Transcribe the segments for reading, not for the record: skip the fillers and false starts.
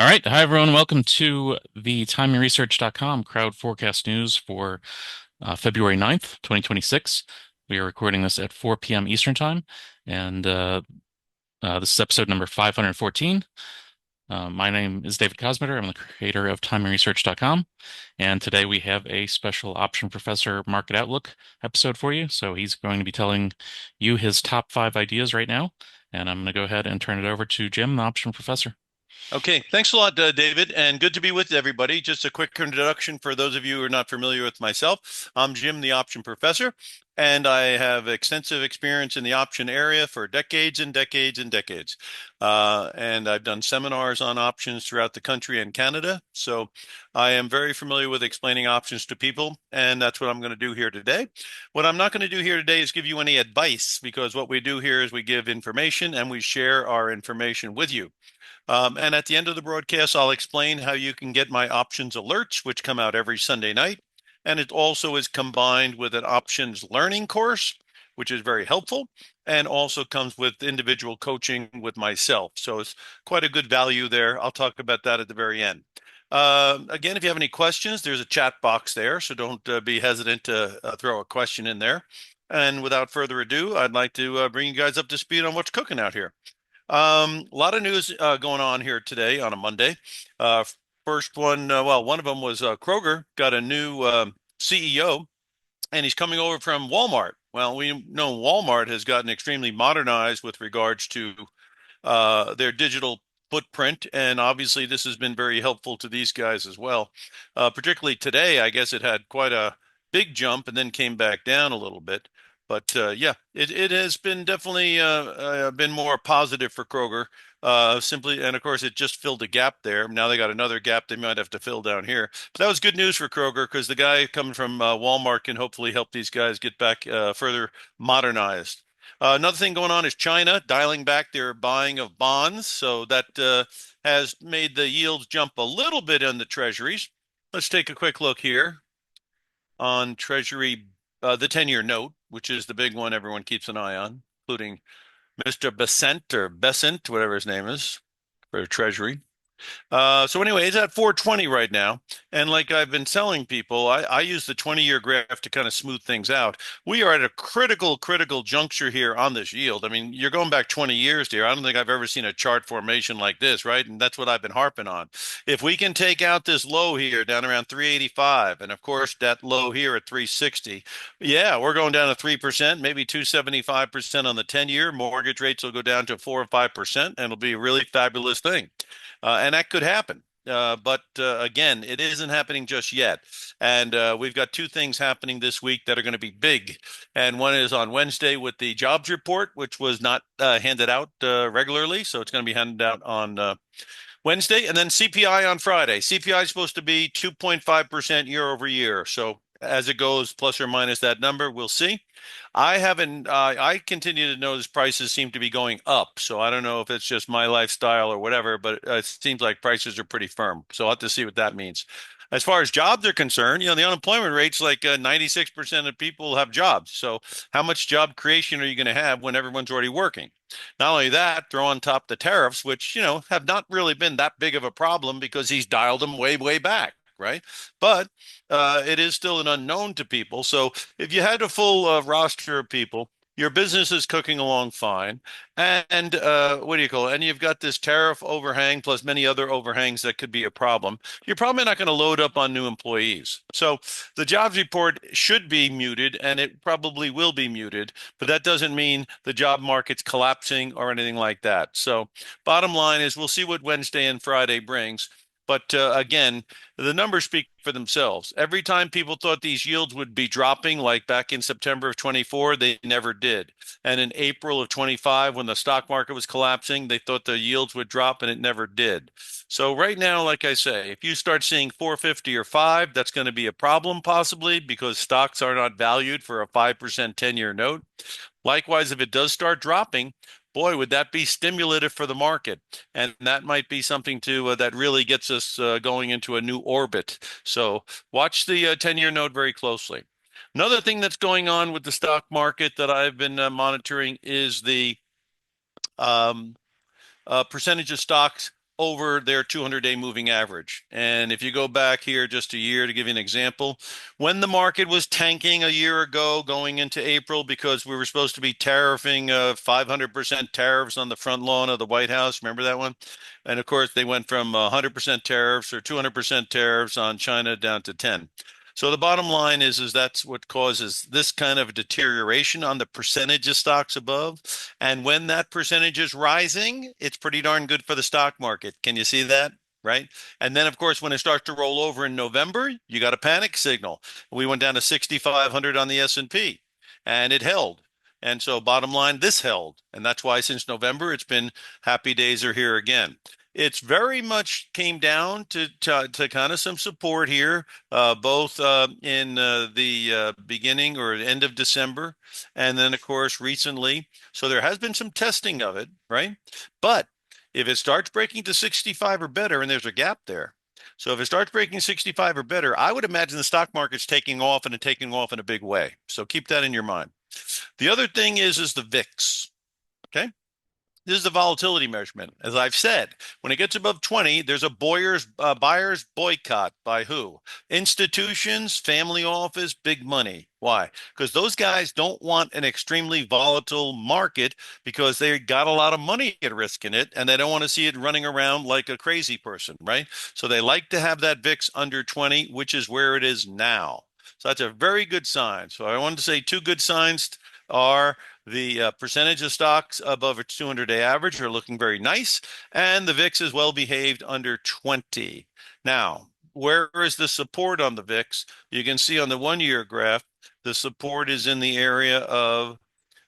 All right. Hi, everyone. Welcome to the TimingResearch.com crowd forecast news for February 9th, 2026. We are recording this at 4 p.m. Eastern Time, and this is episode number 514. My name is David Kosmeter. I'm the creator of TimingResearch.com, and today we have a special Option Professor Market Outlook episode for you. So he's going to be telling you his top five ideas right now, and I'm going to go ahead and turn it over to Jim, the Option Professor. Okay, thanks a lot, David, and good to be with everybody. Just a quick introduction for those of you who are not familiar with myself. I'm Jim, the option professor, and I have extensive experience in the option area for decades and decades and decades. And I've done seminars on options throughout the country and Canada. So I am very familiar with explaining options to people, and that's what I'm going to do here today. What I'm not going to do here today is give you any advice, because what we do here is we give information and we share our information with you. And at the end of the broadcast, I'll explain how you can get my options alerts, which come out every Sunday night. And it also is combined with an options learning course, which is very helpful, and also comes with individual coaching with myself. So it's quite a good value there. I'll talk about that at the very end. Again, if you have any questions, there's a chat box there, so don't be hesitant to throw a question in there. And without further ado, I'd like to bring you guys up to speed on what's cooking out here. A lot of news going on here today on a Monday. Uh, First one, well, one of them was Kroger got a new CEO, and he's coming over from Walmart. Well, we know Walmart has gotten extremely modernized with regards to their digital footprint, and obviously this has been very helpful to these guys as well. Particularly today, I guess it had quite a big jump and then came back down a little bit. But yeah, it has been definitely been more positive for Kroger. Simply, and of course, it just filled a gap there. Now they got another gap they might have to fill down here. But that was good news for Kroger, because the guy coming from Walmart can hopefully help these guys get back further modernized. Another thing going on is China dialing back their buying of bonds. So that has made the yields jump a little bit in the treasuries. Let's take a quick look here on Treasury, the 10-year note, which is the big one everyone keeps an eye on, including Mr. Besant or Besant, whatever his name is, for Treasury. So anyway, it's at 420 right now. And like I've been telling people, I use the 20-year graph to kind of smooth things out. We are at a critical juncture here on this yield. I mean, you're going back 20 years here. I don't think I've ever seen a chart formation like this, right? And that's what I've been harping on. If we can take out this low here down around 385, and of course that low here at 360, yeah, we're going down to 3%, maybe 2.75% on the 10-year. Mortgage rates will go down to 4 or 5%, and it'll be a really fabulous thing. And that could happen. But again, it isn't happening just yet. And we've got two things happening this week that are going to be big. And one is on Wednesday with the jobs report, which was not handed out regularly. So it's going to be handed out on Wednesday. And then CPI on Friday. CPI is supposed to be 2.5% year over year. So as it goes, plus or minus that number, we'll see. I haven't, I continue to notice prices seem to be going up. So I don't know if it's just my lifestyle or whatever, but it seems like prices are pretty firm. So I'll have to see what that means. As far as jobs are concerned, the unemployment rate's like 96% of people have jobs. So how much job creation are you going to have when everyone's already working? Not only that, throw on top the tariffs, which, have not really been that big of a problem because he's dialed them way back, right? But it is still an unknown to people. So if you had a full roster of people, your business is cooking along fine. And what do you call it? And you've got this tariff overhang plus many other overhangs that could be a problem. You're probably not going to load up on new employees. So the jobs report should be muted, and it probably will be muted, but that doesn't mean the job market's collapsing or anything like that. So bottom line is we'll see what Wednesday and Friday brings. But again, the numbers speak for themselves. Every time people thought these yields would be dropping, like back in September of 24, they never did. And in April of 25, when the stock market was collapsing, they thought the yields would drop, and it never did. So right now, like I say, if you start seeing 450 or 5, that's going to be a problem possibly, because stocks are not valued for a 5% 10-year note. Likewise, if it does start dropping, boy, would that be stimulative for the market. And that might be something that really gets us going into a new orbit. So watch the 10-year note very closely. Another thing that's going on with the stock market that I've been monitoring is the um, percentage of stocks over their 200-day moving average. And if you go back here just a year to give you an example, when the market was tanking a year ago going into April because we were supposed to be tariffing 500% tariffs on the front lawn of the White House, remember that one? And of course, they went from 100% tariffs or 200% tariffs on China down to 10. So the bottom line is that's what causes this kind of deterioration on the percentage of stocks above. And when that percentage is rising, it's pretty darn good for the stock market. Can you see that? Right. And then, of course, when it starts to roll over in November, you got a panic signal. We went down to 6,500 on the S&P and it held. And so bottom line, this held. And that's why since November, it's been happy days are here again. It's very much came down to kind of some support here, both in the beginning or end of December, and then of course recently. So there has been some testing of it, right? But if it starts breaking to 65 or better, and there's a gap there. So if it starts breaking 65 or better, I would imagine the stock market's taking off and taking off in a big way. So keep that in your mind. The other thing is the VIX. Okay. This is the volatility measurement. As I've said, when it gets above 20, there's a buyer's boycott by who? Institutions, family office, big money. Why? Because those guys don't want an extremely volatile market because they got a lot of money at risk in it and they don't want to see it running around like a crazy person, right? So they like to have that VIX under 20, which is where it is now. So that's a very good sign. So I wanted to say two good signs are the percentage of stocks above a 200-day average are looking very nice, and the VIX is well behaved under 20. Now, where is the support on the VIX? You can see on the 1 year graph, the support is in the area of,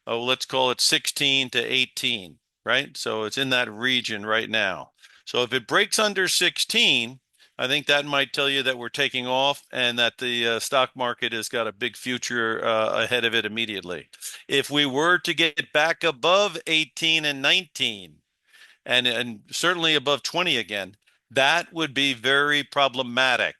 oh, let's call it 16 to 18, right? So it's in that region right now. So if it breaks under 16, I think that might tell you that we're taking off and that the stock market has got a big future ahead of it immediately. If we were to get back above 18 and 19, and certainly above 20 again, that would be very problematic.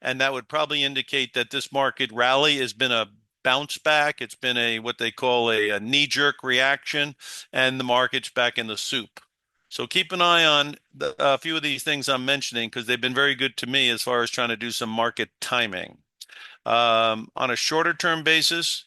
And that would probably indicate that this market rally has been a bounce back. It's been a what they call a knee-jerk reaction, and the market's back in the soup. So keep an eye on a few of these things I'm mentioning because they've been very good to me as far as trying to do some market timing. On a shorter term basis,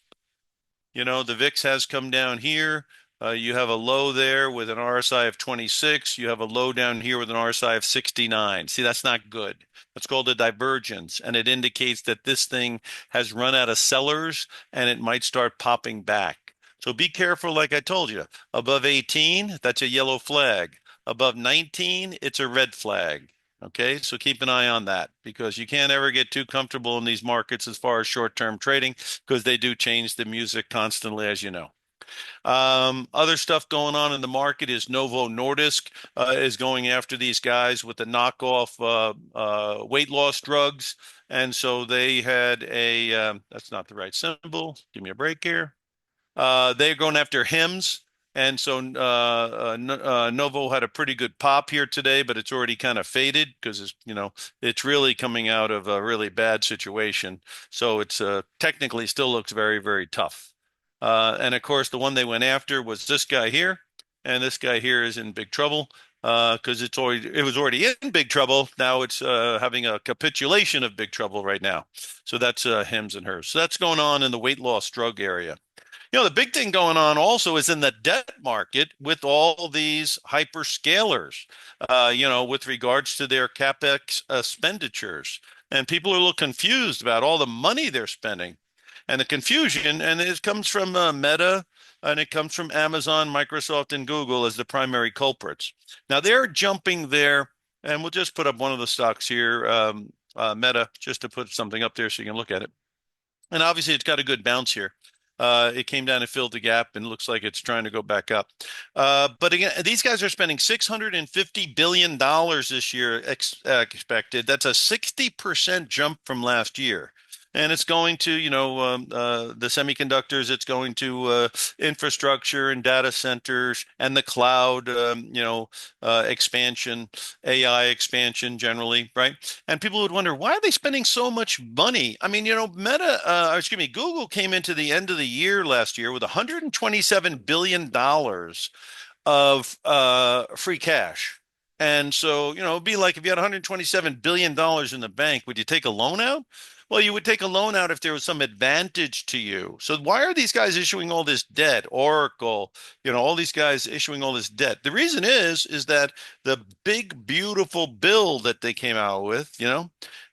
the VIX has come down here. You have a low there with an RSI of 26. You have a low down here with an RSI of 69. See, that's not good. That's called a divergence, and it indicates that this thing has run out of sellers and it might start popping back. So be careful, like I told you. Above 18, that's a yellow flag. Above 19, it's a red flag. Okay, so keep an eye on that because you can't ever get too comfortable in these markets as far as short-term trading because they do change the music constantly, as you know. Other stuff going on in the market is Novo Nordisk is going after these guys with the knockoff weight loss drugs. And so they had that's not the right symbol. Give me a break here. They're going after HIMSS. And so Novo had a pretty good pop here today, but it's already kind of faded because it's really coming out of a really bad situation. So it's technically still looks very, very tough. And of course, the one they went after was this guy here, and this guy here is in big trouble because it was already in big trouble. Now it's having a capitulation of big trouble right now. So that's HIMSS and hers. So that's going on in the weight loss drug area. The big thing going on also is in the debt market with all these hyperscalers, with regards to their CapEx expenditures. And people are a little confused about all the money they're spending and the confusion. And it comes from Meta and it comes from Amazon, Microsoft, and Google as the primary culprits. Now they're jumping there, and we'll just put up one of the stocks here, Meta, just to put something up there so you can look at it. And obviously, it's got a good bounce here. It came down and filled the gap and looks like it's trying to go back up. But again, these guys are spending $650 billion this year expected. That's a 60% jump from last year. And it's going to, the semiconductors, it's going to infrastructure and data centers and the cloud, expansion, AI expansion generally, right? And people would wonder, why are they spending so much money? I mean, Google came into the end of the year last year with $127 billion of free cash. And so, it'd be like if you had $127 billion in the bank, would you take a loan out? Well, you would take a loan out if there was some advantage to you. So why are these guys issuing all this debt? Oracle, all these guys issuing all this debt. The reason is that the big, beautiful bill that they came out with,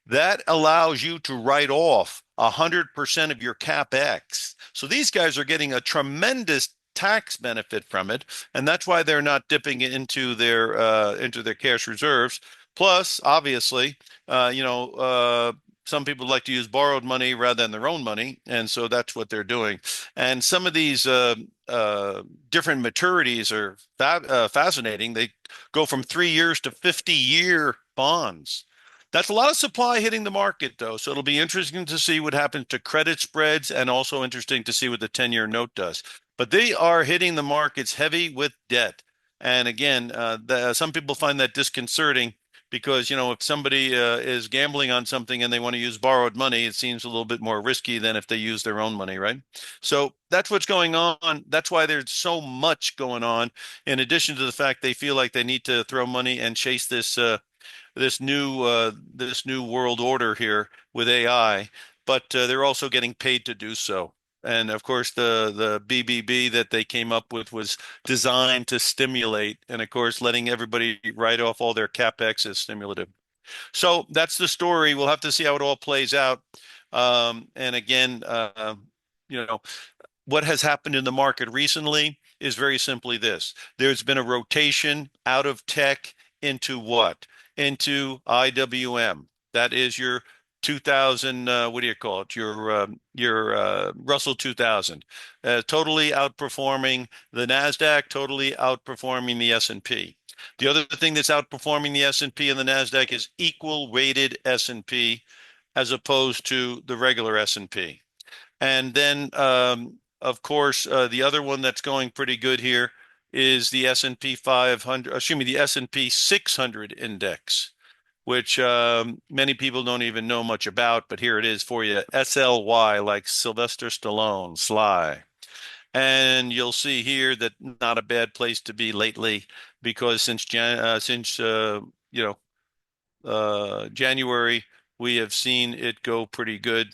that allows you to write off 100% of your CapEx. So these guys are getting a tremendous tax benefit from it, and that's why they're not dipping into their cash reserves. Plus, obviously, some people like to use borrowed money rather than their own money, and so that's what they're doing. And some of these different maturities are fascinating. They go from 3 years to 50-year bonds. That's a lot of supply hitting the market, though. So it'll be interesting to see what happens to credit spreads and also interesting to see what the 10-year note does. But they are hitting the markets heavy with debt. And again, some people find that disconcerting because, if somebody is gambling on something and they want to use borrowed money, it seems a little bit more risky than if they use their own money, right? So that's what's going on. That's why there's so much going on, in addition to the fact they feel like they need to throw money and chase this new world order here with AI, but they're also getting paid to do so. And of course, the BBB that they came up with was designed to stimulate, and of course, letting everybody write off all their capex is stimulative. So that's the story. We'll have to see how it all plays out. And again, you know, what has happened in the market recently is very simply this. There's been a rotation out of tech into what? Into IWM. That is your 2000, what do you call it? Your Russell 2000. Totally outperforming the Nasdaq, totally outperforming the S&P. The other thing that's outperforming the S&P and the Nasdaq is equal weighted S&P as opposed to the regular S&P. And then, of course, the other one that's going pretty good here is the S&P 500, excuse me, the S&P 600 index, which many people don't even know much about, but here it is for you, SLY, like Sylvester Stallone, Sly. And you'll see here that not a bad place to be lately because since January, we have seen it go pretty good,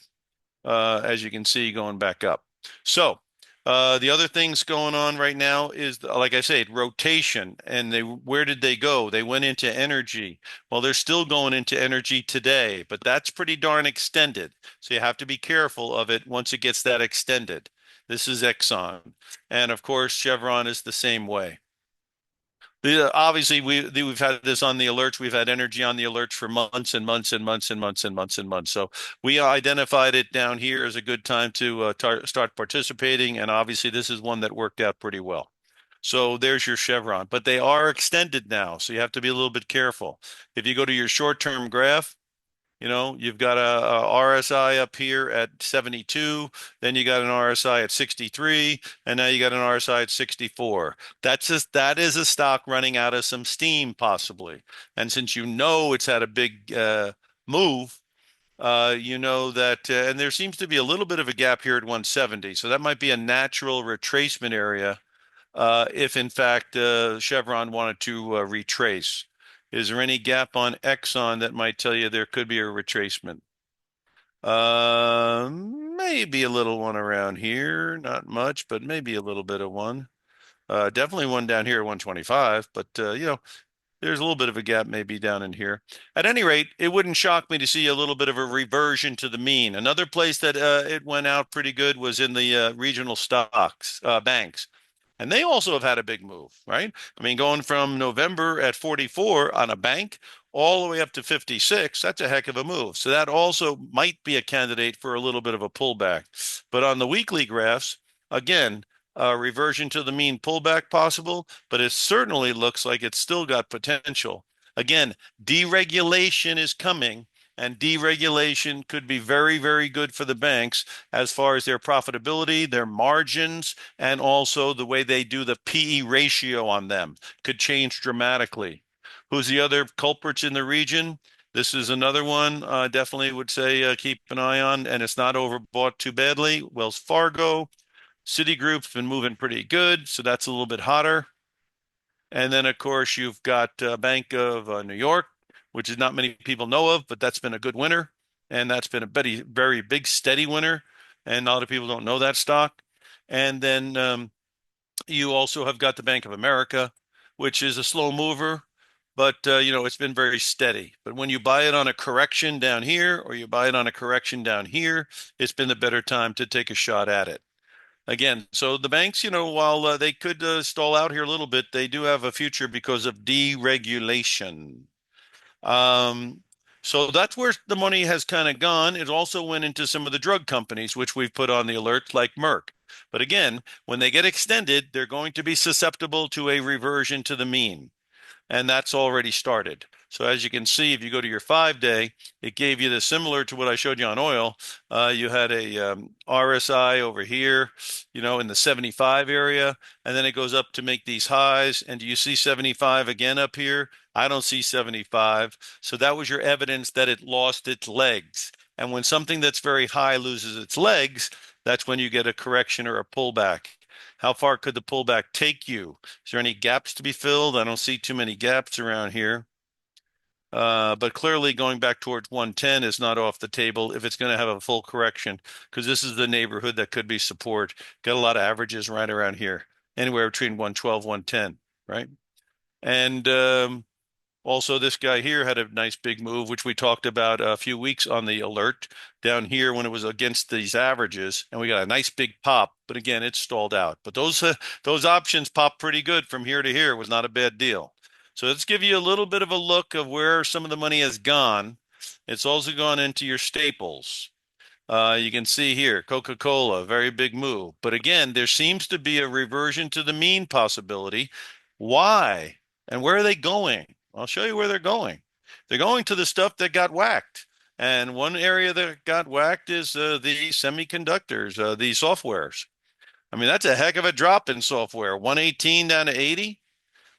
as you can see, going back up. So the other things going on right now is, like I said, rotation. And where did they go? They went into energy. Well, they're still going into energy today, but that's pretty darn extended. So you have to be careful of it once it gets that extended. This is Exxon. And of course, Chevron is the same way. Obviously, we've had this on the alerts. We've had energy on the alerts for months and months and months and months and months and months. So we identified it down here as a good time to start participating. And obviously, this is one that worked out pretty well. So there's your Chevron, but they are extended now. So you have to be a little bit careful. If you go to your short-term graph, you've got a RSI up here at 72, then you got an RSI at 63, and now you got an RSI at 64. That is a stock running out of some steam possibly. And since it's had a big move, you know that, and there seems to be a little bit of a gap here at 170. So that might be a natural retracement area if in fact Chevron wanted to retrace. Is there any gap on Exxon that might tell you there could be a retracement? Maybe a little one around here, not much, but maybe a little bit of one. Definitely one down here at 125, but there's a little bit of a gap maybe down in here. At any rate, it wouldn't shock me to see a little bit of a reversion to the mean. Another place that it went out pretty good was in the regional stocks, banks. And they also have had a big move, right? I mean, going from November at 44 on a bank all the way up to 56, that's a heck of a move. So that also might be a candidate for a little bit of a pullback. But on the weekly graphs, again, reversion to the mean pullback possible, but it certainly looks like it's still got potential. Again, deregulation is coming, and deregulation could be very, very good for the banks as far as their profitability, their margins, and also the way they do the PE ratio on them could change dramatically. Who's the other culprits in the region? This is another one I definitely would say keep an eye on, and it's not overbought too badly. Wells Fargo, Citigroup's been moving pretty good, so that's a little bit hotter. And then, of course, you've got Bank of New York, which is not many people know of, but that's been a good winner. And that's been a very, very big, steady winner. And a lot of people don't know that stock. And then you also have got the Bank of America, which is a slow mover, but it's been very steady. But when you buy it on a correction down here, or you buy it on a correction down here, it's been the better time to take a shot at it. Again, so the banks, while they could stall out here a little bit, they do have a future because of deregulation. Um, so that's where the money has kind of gone. It also went into some of the drug companies, which we've put on the alert, like Merck. But again, when they get extended, they're going to be susceptible to a reversion to the mean, and that's already started. So as you can see, if you go to your 5 day, it gave you the similar to what I showed you on oil. You had a RSI over here, in the 75 area, and then it goes up to make these highs. And do you see 75 again up here? I don't see 75. So that was your evidence that it lost its legs. And when something that's very high loses its legs, that's when you get a correction or a pullback. How far could the pullback take you? Is there any gaps to be filled? I don't see too many gaps around here. But clearly going back towards 110 is not off the table if it's going to have a full correction, because this is the neighborhood that could be support. Got a lot of averages right around here, anywhere between 112, 110, right? And also, this guy here had a nice big move, which we talked about a few weeks on the alert down here when it was against these averages, and we got a nice big pop. But again, it stalled out. But those options popped pretty good from here to here. It was not a bad deal. So let's give you a little bit of a look of where some of the money has gone. It's also gone into your staples. You can see here, Coca-Cola, very big move. But again, there seems to be a reversion to the mean possibility. Why? And where are they going? I'll show you where they're going. They're going to the stuff that got whacked. And one area that got whacked is the semiconductors, the softwares. I mean, that's a heck of a drop in software, 118 down to 80.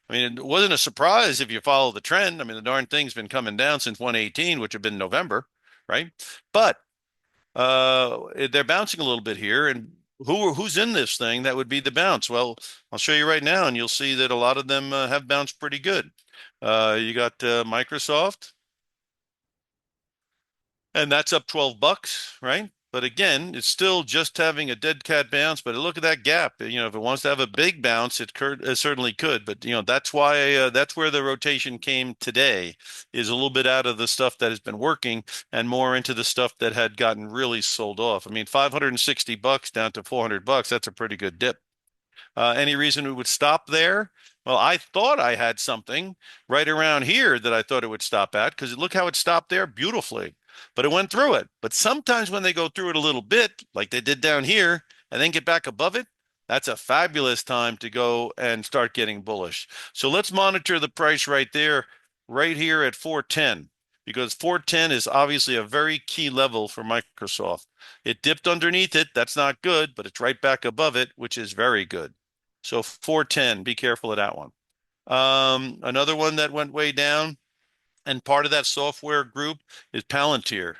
I mean, it wasn't a surprise if you follow the trend. I mean, the darn thing's been coming down since 118, which had been November, right? But they're bouncing a little bit here, and who's in this thing that would be the bounce? Well, I'll show you right now, and you'll see that a lot of them have bounced pretty good. You got Microsoft, and that's up $12, right? But again, it's still just having a dead cat bounce. But look at that gap. If it wants to have a big bounce, it certainly could. But that's why that's where the rotation came today, is a little bit out of the stuff that has been working and more into the stuff that had gotten really sold off. I mean, $560 down to $400, that's a pretty good dip. Any reason we would stop there? Well, I thought I had something right around here that I thought it would stop at, because look how it stopped there beautifully. But it went through it. But sometimes when they go through it a little bit, like they did down here, and then get back above it, that's a fabulous time to go and start getting bullish. So let's monitor the price right there, right here at 410, because 410 is obviously a very key level for Microsoft. It dipped underneath it. That's not good, but it's right back above it, which is very good. So 410, be careful of that one. Another one that went way down, and part of that software group is Palantir.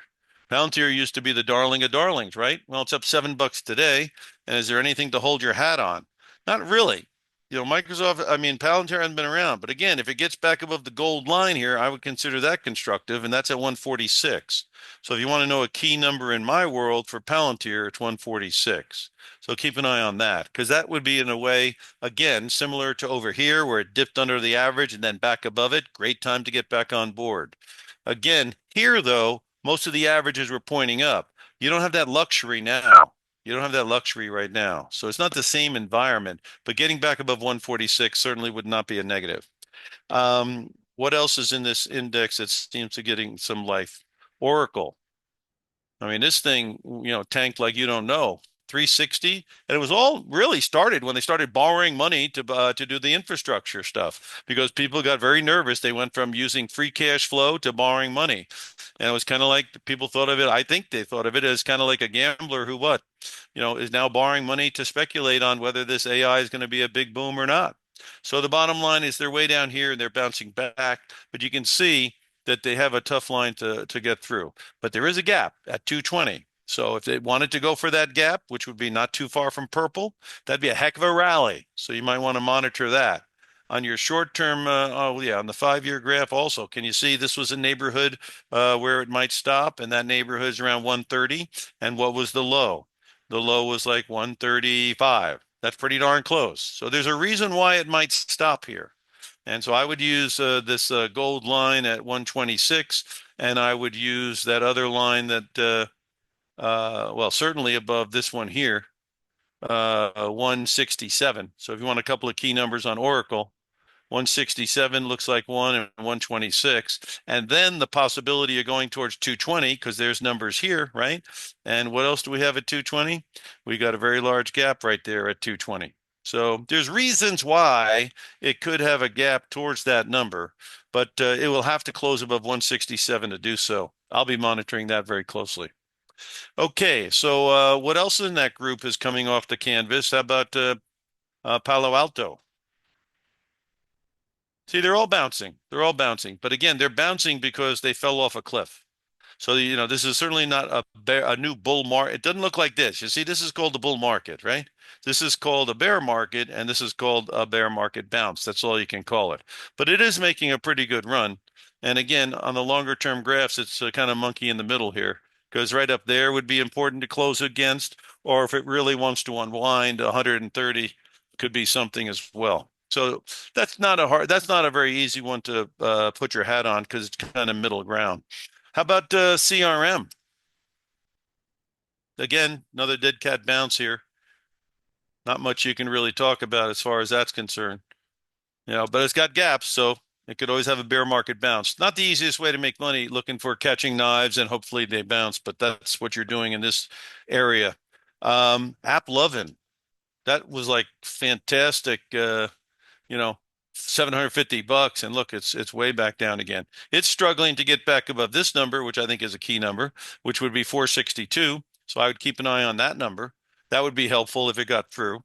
Palantir used to be the darling of darlings, right? Well, it's up $7 today. And is there anything to hold your hat on? Not really. Microsoft, I mean, Palantir hasn't been around. But again, if it gets back above the gold line here, I would consider that constructive, and that's at 146. So if you want to know a key number in my world for Palantir, it's 146. So keep an eye on that, because that would be in a way, again, similar to over here where it dipped under the average and then back above it. Great time to get back on board. Again, here though, most of the averages were pointing up. You don't have that luxury now. You don't have that luxury right now. So it's not the same environment, but getting back above 146 certainly would not be a negative. What else is in this index that seems to getting some life? Oracle. I mean, this thing, tanked like you don't know. 360, and it was all really started when they started borrowing money to do the infrastructure stuff, because people got very nervous. They went from using free cash flow to borrowing money, and it was kind of like people thought of it. I think they thought of it as kind of like a gambler who is now borrowing money to speculate on whether this AI is going to be a big boom or not. So the bottom line is they're way down here and they're bouncing back, but you can see that they have a tough line to get through. But there is a gap at 220. So if they wanted to go for that gap, which would be not too far from purple, that'd be a heck of a rally. So you might want to monitor that. On your short-term, oh yeah, on the 5-year graph also, can you see this was a neighborhood where it might stop, and that neighborhood is around 130. And what was the low? The low was like 135. That's pretty darn close. So there's a reason why it might stop here. And so I would use this gold line at 126, and I would use that other line that, well, certainly above this one here, 167. So if you want a couple of key numbers on Oracle, 167 looks like one and 126. And then the possibility of going towards 220 because there's numbers here, right? And what else do we have at 220? We got a very large gap right there at 220. So there's reasons why it could have a gap towards that number, but it will have to close above 167 to do so. I'll be monitoring that very closely. Okay, so what else in that group is coming off the canvas? How about Palo Alto? See, they're all bouncing. They're all bouncing. But again, they're bouncing because they fell off a cliff. So, this is certainly not a new bull market. It doesn't look like this. You see, this is called the bull market, right? This is called a bear market, and this is called a bear market bounce. That's all you can call it. But it is making a pretty good run. And again, on the longer term graphs, it's a kind of monkey in the middle here, because right up there would be important to close against, or if it really wants to unwind, 130 could be something as well. So that's not a very easy one to put your hat on because it's kind of middle ground. How about CRM? Again, another dead cat bounce here. Not much you can really talk about as far as that's concerned. But it's got gaps, so it could always have a bear market bounce. Not the easiest way to make money, looking for catching knives and hopefully they bounce, but that's what you're doing in this area. App Lovin', that was like fantastic. You know, $750, and look, it's way back down again. It's struggling to get back above this number, which I think is a key number, which would be 462. So I would keep an eye on that number. That would be helpful if it got through.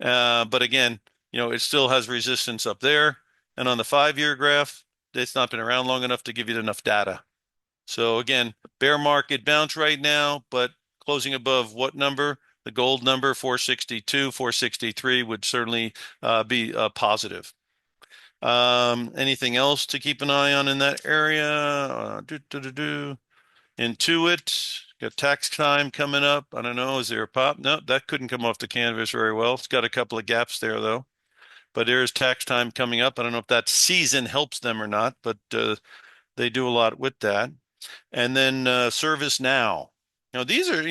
But again, it still has resistance up there. And on the 5-year graph, it's not been around long enough to give you enough data. So again, bear market bounce right now, but closing above what number? The gold number, 462, 463 would certainly be positive. Anything else to keep an eye on in that area? Intuit, got tax time coming up. I don't know. Is there a pop? No, that couldn't come off the canvas very well. It's got a couple of gaps there, though. But there is tax time coming up. I don't know if that season helps them or not, but they do a lot with that. And then ServiceNow. These are,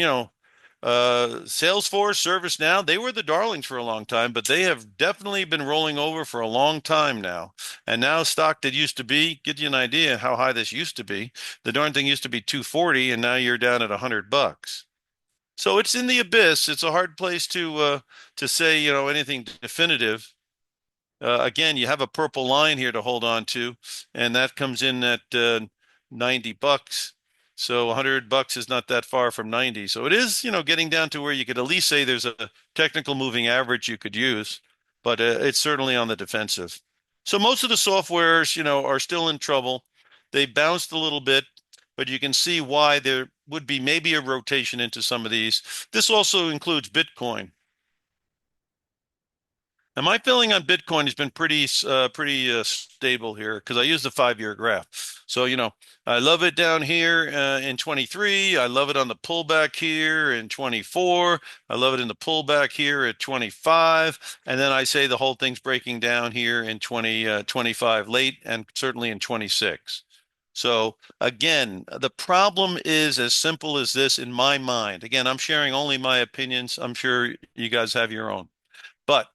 Salesforce, ServiceNow, they were the darlings for a long time, but they have definitely been rolling over for a long time now. And now stock that used to be, get you an idea how high this used to be. The darn thing used to be 240, and now you're down at $100. So it's in the abyss. It's a hard place to say, anything definitive. Again, you have a purple line here to hold on to, and that comes in at $90. So $100 is not that far from 90. So it is, getting down to where you could at least say there's a technical moving average you could use, but it's certainly on the defensive. So most of the softwares, are still in trouble. They bounced a little bit, but you can see why there would be maybe a rotation into some of these. This also includes Bitcoin. And my feeling on Bitcoin has been pretty stable here because I use the 5-year graph. So, I love it down here in 23. I love it on the pullback here in 24. I love it in the pullback here at 25. And then I say the whole thing's breaking down here in 25 late and certainly in 26. So again, the problem is as simple as this in my mind. Again, I'm sharing only my opinions. I'm sure you guys have your own. But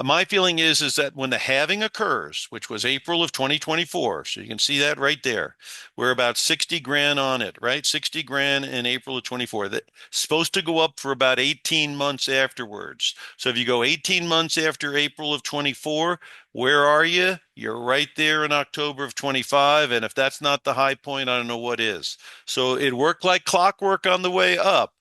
my feeling is that when the halving occurs, which was April of 2024, so you can see that right there, we're about 60 grand on it, right? 60 grand in April of 24. That's supposed to go up for about 18 months afterwards. So if you go 18 months after April of 24, where are you? You're right there in October of 25. And if that's not the high point, I don't know what is. So it worked like clockwork on the way up.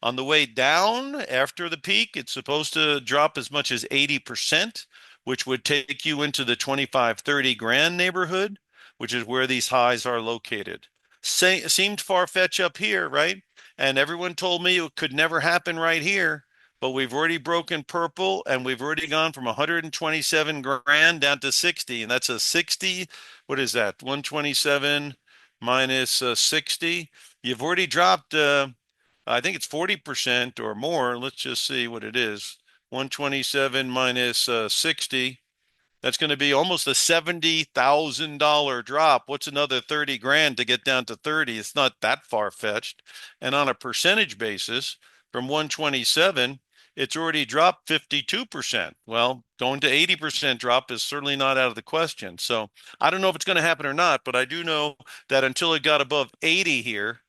On the way down after the peak, it's supposed to drop as much as 80%, which would take you into the 25, 30 grand neighborhood, which is where these highs are located. Seemed far-fetched up here, right? And everyone told me it could never happen right here. but we've already broken purple and we've already gone from 127 grand down to 60. And that's a 60. What is that? 127 minus 60. You've already dropped, I think it's 40% or more. Let's just see what it is. 127 minus 60. That's going to be almost a $70,000 drop. What's another 30 grand to get down to 30? It's not that far-fetched. And on a percentage basis, from 127, it's already dropped 52%. Well, going to 80% drop is certainly not out of the question. So I don't know if it's going to happen or not, but I do know that until it got above 80 here,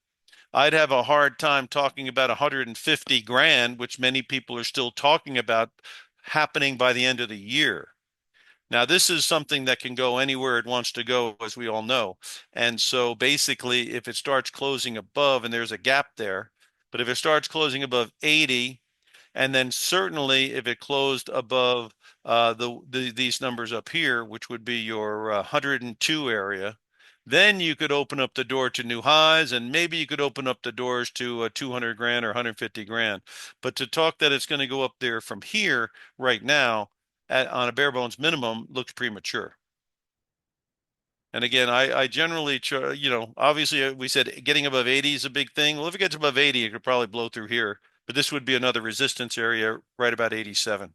I'd have a hard time talking about 150 grand, which many people are still talking about happening by the end of the year. Now, this is something that can go anywhere it wants to go, as we all know. And so basically, if it starts closing above, and there's a gap there, but if it starts closing above 80, and then certainly if it closed above these numbers up here, which would be your 102 area, then you could open up the door to new highs, and maybe you could open up the doors to 200 grand or 150 grand. But to talk that it's going to go up there from here right now on a bare bones minimum looks premature. And again, I generally, obviously we said getting above 80 is a big thing. Well, if it gets above 80, it could probably blow through here. But this would be another resistance area right about 87.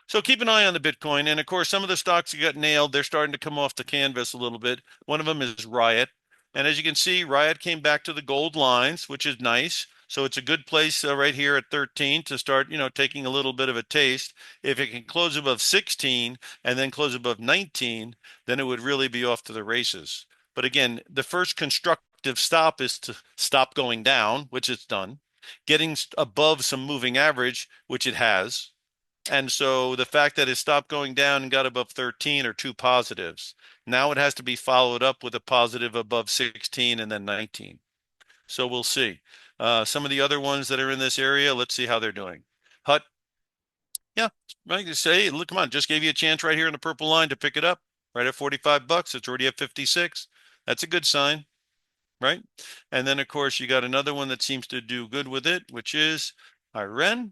So keep an eye on the Bitcoin. And of course, some of the stocks that got nailed, they're starting to come off the canvas a little bit. One of them is Riot. And as you can see, Riot came back to the gold lines, which is nice. So it's a good place right here at 13 to start, taking a little bit of a taste. If it can close above 16 and then close above 19, then it would really be off to the races. But again, the first constructive stop is to stop going down, which it's done, getting above some moving average, which it has. And so the fact that it stopped going down and got above 13 are two positives. Now it has to be followed up with a positive above 16 and then 19. So we'll see. Some of the other ones that are in this area, let's see how they're doing. Hut, yeah, I can say, look, come on, just gave you a chance right here in the purple line to pick it up, right at 45 bucks. It's already at 56. That's a good sign, right? And then, of course, you got another one that seems to do good with it, which is Iren.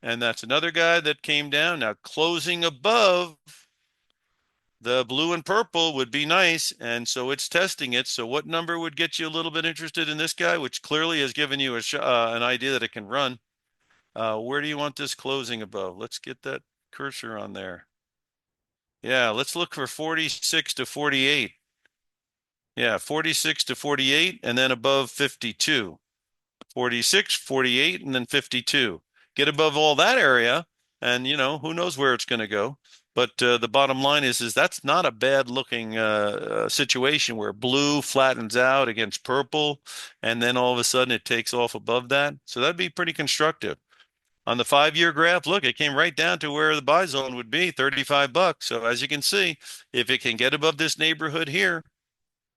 And that's another guy that came down. Now closing above the blue and purple would be nice. And so it's testing it. So what number would get you a little bit interested in this guy, which clearly has given you an idea that it can run? Where do you want this closing above? Let's get that cursor on there. Yeah, let's look for 46 to 48. Yeah, 46 to 48 and then above 52. 46, 48, and then 52. Get above all that area, and who knows where it's going to go. But the bottom line is that's not a bad looking situation where blue flattens out against purple, and then all of a sudden it takes off above that. So that'd be pretty constructive. On the 5-year graph, look, it came right down to where the buy zone would be, 35 bucks. So as you can see, if it can get above this neighborhood here,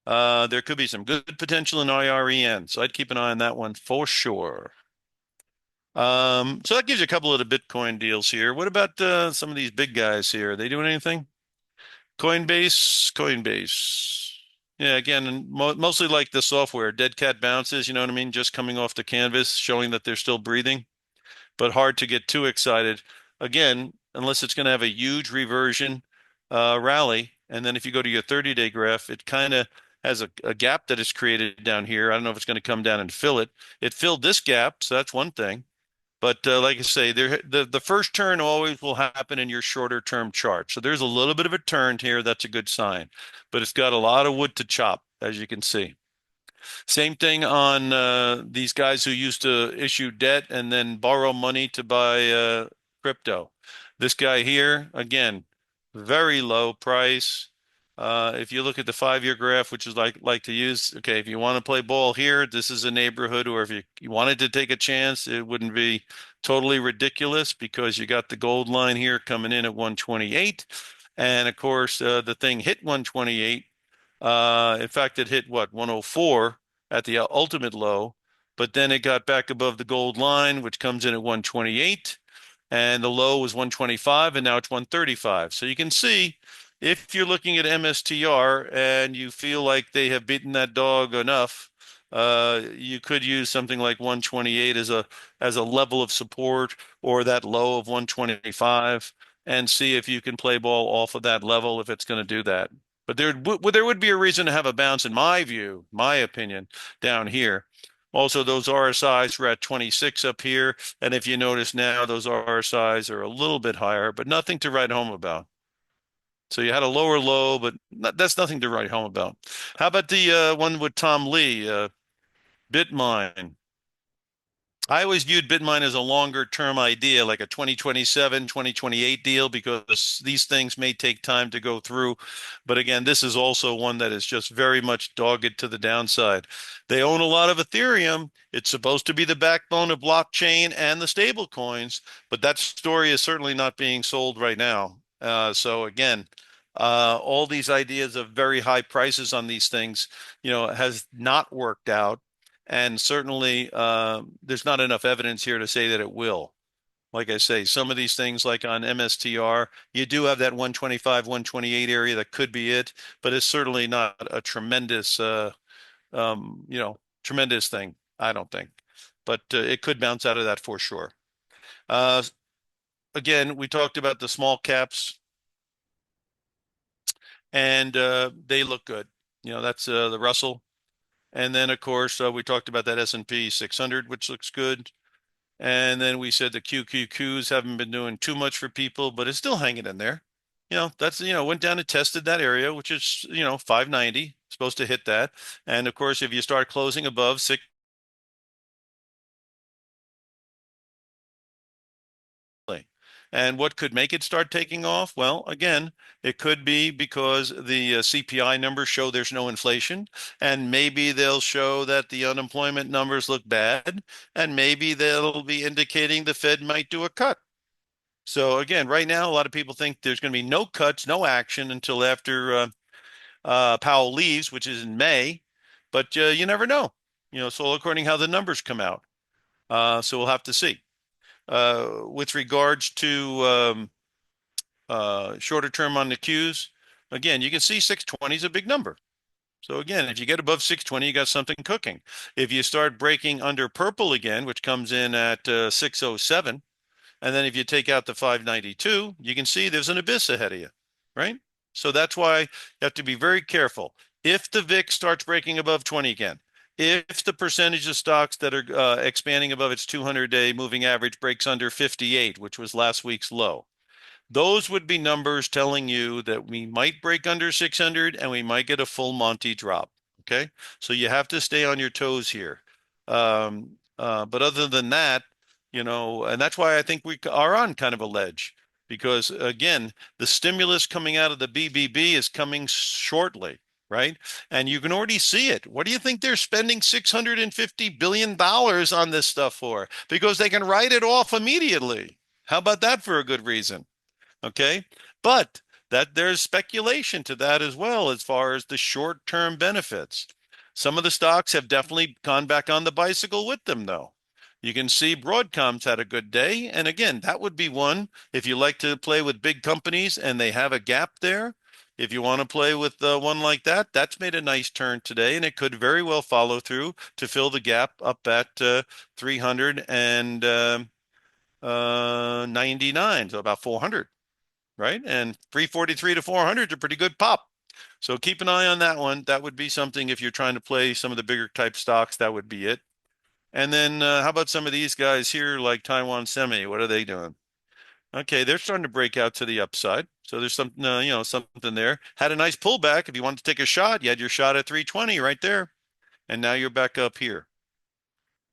there could be some good potential in IREN. So I'd keep an eye on that one for sure. So that gives you a couple of the Bitcoin deals here. What about some of these big guys here? Are they doing anything? Coinbase. Yeah, again, mostly like the software, dead cat bounces, you know what I mean? Just coming off the canvas, showing that they're still breathing, but hard to get too excited. Again, unless it's going to have a huge reversion rally. And then if you go to your 30-day graph, it kind of has a gap that is created down here. I don't know if it's going to come down and fill it. It filled this gap, so that's one thing. But like I say, the first turn always will happen in your shorter term chart. So there's a little bit of a turn here. That's a good sign. But it's got a lot of wood to chop, as you can see. Same thing on these guys who used to issue debt and then borrow money to buy crypto. This guy here, again, very low price. If you look at the 5-year graph, which is like to use, okay, if you want to play ball here, this is a neighborhood, or if you wanted to take a chance, it wouldn't be totally ridiculous because you got the gold line here coming in at 128. And of course, the thing hit 128. In fact, it hit what, 104 at the ultimate low, but then it got back above the gold line, which comes in at 128, and the low was 125, and now it's 135. So you can see if you're looking at MSTR and you feel like they have beaten that dog enough, You could use something like 128 as a level of support or that low of 125 and see if you can play ball off of that level if it's going to do that. But there would be a reason to have a bounce, in my view, my opinion, down here. Also, those RSIs were at 26 up here. And if you notice now, those RSIs are a little bit higher, but nothing to write home about. So you had a lower low, but that's nothing to write home about. How about the one with Tom Lee, Bitmine? I always viewed Bitmine as a longer term idea, like a 2027, 2028 deal, because these things may take time to go through. But again, this is also one that is just very much dogged to the downside. They own a lot of Ethereum. It's supposed to be the backbone of blockchain and the stable coins, but that story is certainly not being sold right now. So again, all these ideas of very high prices on these things, has not worked out. And certainly, there's not enough evidence here to say that it will. Like I say, some of these things, like on MSTR, you do have that 125, 128 area that could be it, but it's certainly not a tremendous, tremendous thing, I don't think. But it could bounce out of that for sure. Uh, Again, we talked about the small caps, and they look good. That's the Russell. And then, of course, we talked about that S&P 600, which looks good. And then we said the QQQs haven't been doing too much for people, but it's still hanging in there. That's, went down and tested that area, which is, 590, supposed to hit that. And of course, if you start closing above six, and what could make it start taking off? Well, again, it could be because the CPI numbers show there's no inflation, and maybe they'll show that the unemployment numbers look bad, and maybe they'll be indicating the Fed might do a cut. So again, right now, a lot of people think there's going to be no cuts, no action until after Powell leaves, which is in May. But you never know. So according how the numbers come out. So we'll have to see. With regards to shorter term on the Qs, again, you can see 620 is a big number. So again, if you get above 620, you got something cooking. If you start breaking under purple again, which comes in at 607, and then if you take out the 592, you can see there's an abyss ahead of you, right? So that's why you have to be very careful. If the VIX starts breaking above 20 again, if the percentage of stocks that are expanding above its 200-day moving average breaks under 58, which was last week's low, those would be numbers telling you that we might break under 600 and we might get a full Monty drop. Okay. So you have to stay on your toes here. But other than that, and that's why I think we are on kind of a ledge because, again, the stimulus coming out of the BBB is coming shortly, right? And you can already see it. What do you think they're spending $650 billion on this stuff for? Because they can write it off immediately. How about that for a good reason? Okay. But that there's speculation to that as well as far as the short-term benefits. Some of the stocks have definitely gone back on the bicycle with them, though. You can see Broadcom's had a good day. And again, that would be one if you like to play with big companies and they have a gap there. If you want to play with one like that, that's made a nice turn today, and it could very well follow through to fill the gap up at 399, so about 400, right? And 343 to 400 is a pretty good pop. So keep an eye on that one. That would be something if you're trying to play some of the bigger type stocks, that would be it. And then how about some of these guys here like Taiwan Semi? What are they doing? Okay, they're starting to break out to the upside. So there's something, something there. Had a nice pullback. If you wanted to take a shot, you had your shot at 320 right there. And now you're back up here.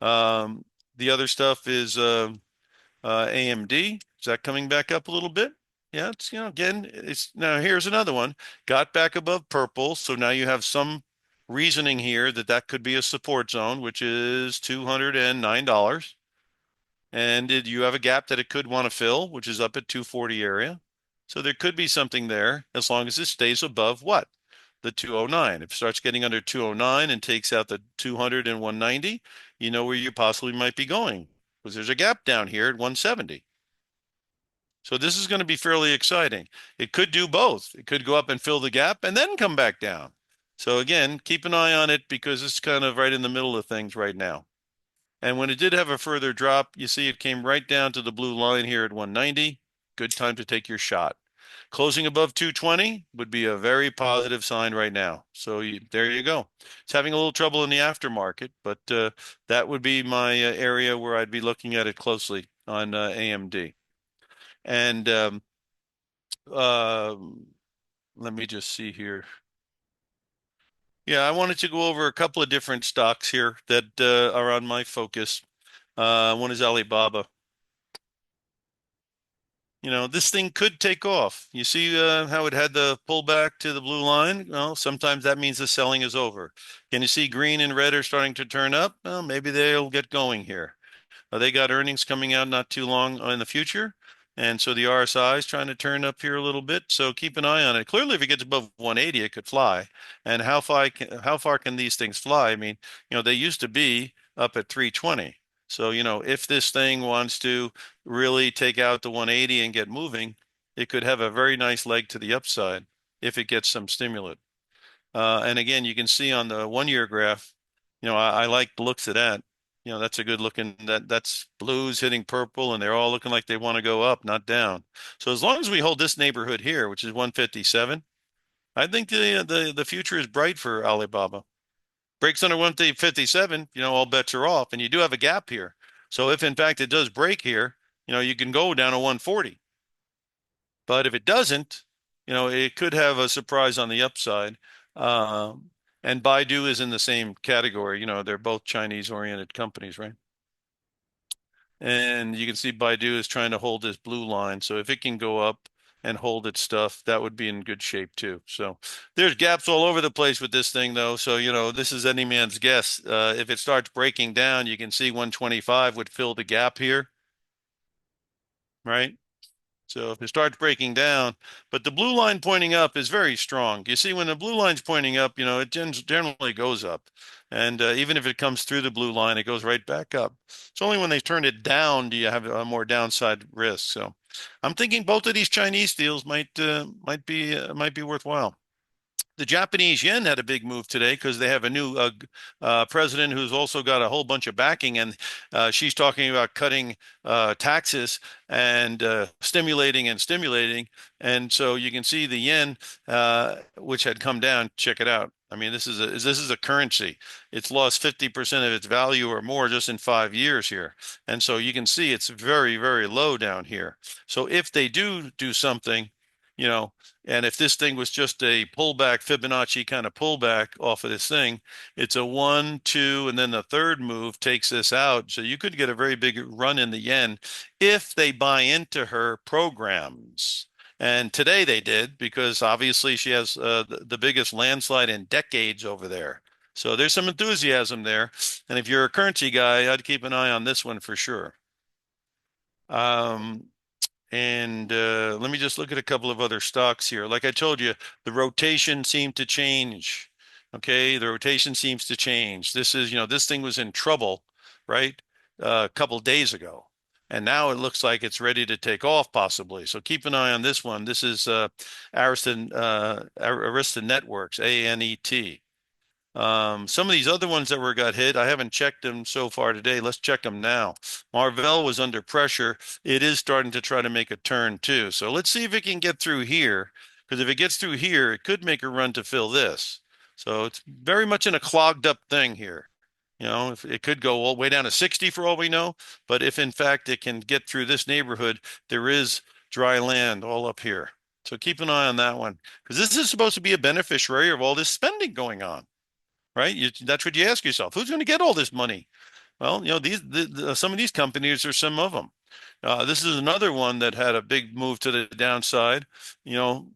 The other stuff is AMD. Is that coming back up a little bit? Yeah, it's, again, it's now here's another one. Got back above purple. So now you have some reasoning here that that could be a support zone, which is $209. And did you have a gap that it could want to fill, which is up at 240 area? So there could be something there as long as it stays above what? The 209. If it starts getting under 209 and takes out the 200 and 190, you know where you possibly might be going because there's a gap down here at 170. So this is going to be fairly exciting. It could do both. It could go up and fill the gap and then come back down. So again, keep an eye on it because it's kind of right in the middle of things right now. And when it did have a further drop, you see it came right down to the blue line here at 190. Good time to take your shot. Closing above 220 would be a very positive sign right now. So there you go. It's having a little trouble in the aftermarket, but that would be my area where I'd be looking at it closely on AMD. And um, let me just see here. Yeah, I wanted to go over a couple of different stocks here that are on my focus. One is Alibaba. This thing could take off. You see how it had the pullback to the blue line? Well, sometimes that means the selling is over. Can you see green and red are starting to turn up? Well, maybe they'll get going here. They got earnings coming out not too long in the future. And so the RSI is trying to turn up here a little bit. So keep an eye on it. Clearly, if it gets above 180, it could fly. And how far can these things fly? I mean, they used to be up at 320. So, if this thing wants to really take out the 180 and get moving, it could have a very nice leg to the upside if it gets some stimulant. And again, you can see on the 1 year graph, I like the looks of that. That's a good looking that's blues hitting purple and they're all looking like they want to go up, not down. So as long as we hold this neighborhood here, which is 157, I think the future is bright for Alibaba. Breaks under 157, all bets are off. And you do have a gap here. So if in fact it does break here, you can go down to 140. But if it doesn't, it could have a surprise on the upside. Um, and Baidu is in the same category. They're both Chinese-oriented companies, right? And you can see Baidu is trying to hold this blue line. So if it can go up and hold its stuff, that would be in good shape too. So there's gaps all over the place with this thing, though. So, this is any man's guess. If it starts breaking down, you can see 125 would fill the gap here, right? So if it starts breaking down, but the blue line pointing up is very strong. You see, when the blue line's pointing up, it generally goes up. And even if it comes through the blue line, it goes right back up. It's only when they turn it down do you have a more downside risk. So I'm thinking both of these Chinese deals might be worthwhile. The Japanese yen had a big move today because they have a new president who's also got a whole bunch of backing, and she's talking about cutting taxes and stimulating and stimulating. And so you can see the yen, which had come down. Check it out. I mean, this is a currency. It's lost 50% of its value or more just in 5 years here. And so you can see it's very, very low down here. So if they do something, you know, and if this thing was just a pullback, Fibonacci kind of pullback off of this thing, it's a one, two, and then the third move takes this out. So you could get a very big run in the yen if they buy into her programs. And today they did because obviously she has the biggest landslide in decades over there. So there's some enthusiasm there. And if you're a currency guy, I'd keep an eye on this one for sure. Um, and let me just look at a couple of other stocks here. Like I told you, the rotation seemed to change. Okay, the rotation seems to change. This thing was in trouble, right? A couple days ago. And now it looks like it's ready to take off possibly. So keep an eye on this one. This is Arista Networks, ANET. Some of these other ones that were got hit, I haven't checked them so far today. Let's check them now. Marvell was under pressure. It is starting to try to make a turn too. So let's see if it can get through here. Because if it gets through here, it could make a run to fill this. So it's very much in a clogged up thing here. If it could go all the way down to 60 for all we know. But if in fact it can get through this neighborhood, there is dry land all up here. So keep an eye on that one. Because this is supposed to be a beneficiary of all this spending going on, right? That's what you ask yourself. Who's going to get all this money? Well, some of these companies are some of them. This is another one that had a big move to the downside, you know,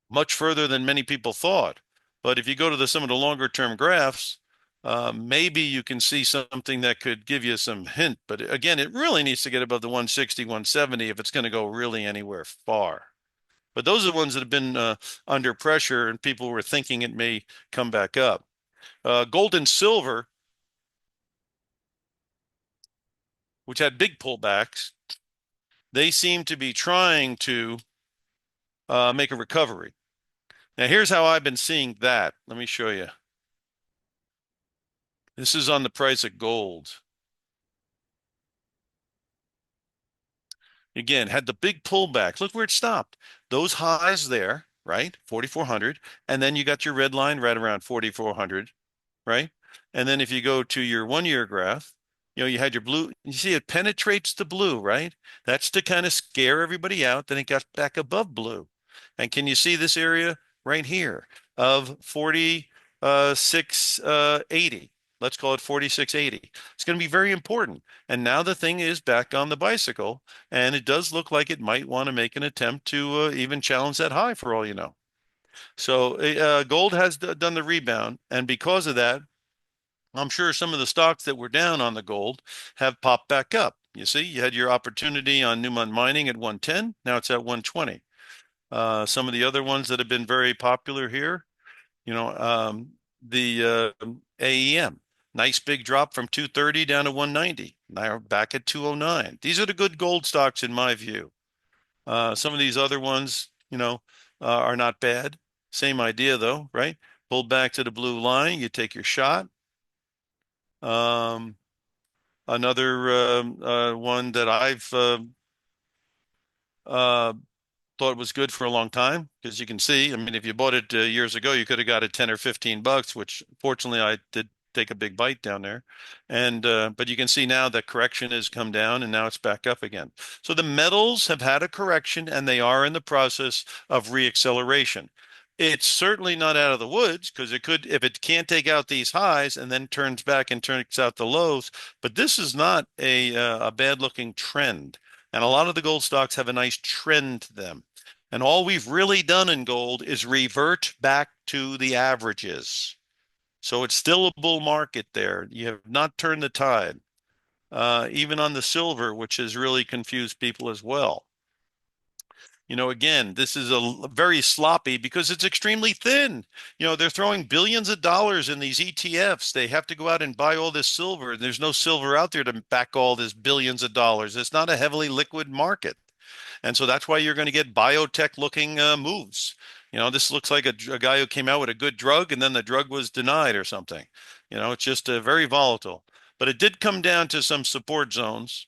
much further than many people thought. But if you go to some of the longer term graphs, maybe you can see something that could give you some hint. But again, it really needs to get above the 160, 170 if it's going to go really anywhere far. But those are the ones that have been under pressure, and people were thinking it may come back up. Gold and silver, which had big pullbacks, they seem to be trying to make a recovery. Now, here's how I've been seeing that. Let me show you. This is on the price of gold. Again, had the big pullback. Look where it stopped. Those highs there, right? 4,400. And then you got your red line right around 4,400, right? And then if you go to your 1 year graph, you had your blue, you see it penetrates the blue, right? That's to kind of scare everybody out. Then it got back above blue. And can you see this area right here of 4680? Let's call it 4680. It's going to be very important. And now the thing is back on the bicycle, and it does look like it might want to make an attempt to even challenge that high for all you know. So gold has done the rebound, and because of that, I'm sure some of the stocks that were down on the gold have popped back up. You see, you had your opportunity on Newmont Mining at 110. Now it's at 120. Some of the other ones that have been very popular here, the AEM, nice big drop from 230 down to 190. Now we're back at 209. These are the good gold stocks in my view. Some of these other ones, are not bad. Same idea though, right? Pull back to the blue line, you take your shot. Um, Another one that I've uh, thought was good for a long time because you can see, I mean, if you bought it years ago, you could have got it 10 or 15 bucks, which fortunately I did take a big bite down there. And but you can see now that correction has come down and now it's back up again. So the metals have had a correction and they are in the process of reacceleration. It's certainly not out of the woods because it could, if it can't take out these highs and then turns back and turns out the lows. But this is not a bad looking trend. And a lot of the gold stocks have a nice trend to them. And all we've really done in gold is revert back to the averages. So it's still a bull market there. You have not turned the tide, even on the silver, which has really confused people as well. Again, this is a very sloppy because it's extremely thin. They're throwing billions of dollars in these ETFs. They have to go out and buy all this silver. There's no silver out there to back all this billions of dollars. It's not a heavily liquid market. And so that's why you're going to get biotech looking moves. This looks like a guy who came out with a good drug and then the drug was denied or something. It's just very volatile. But it did come down to some support zones.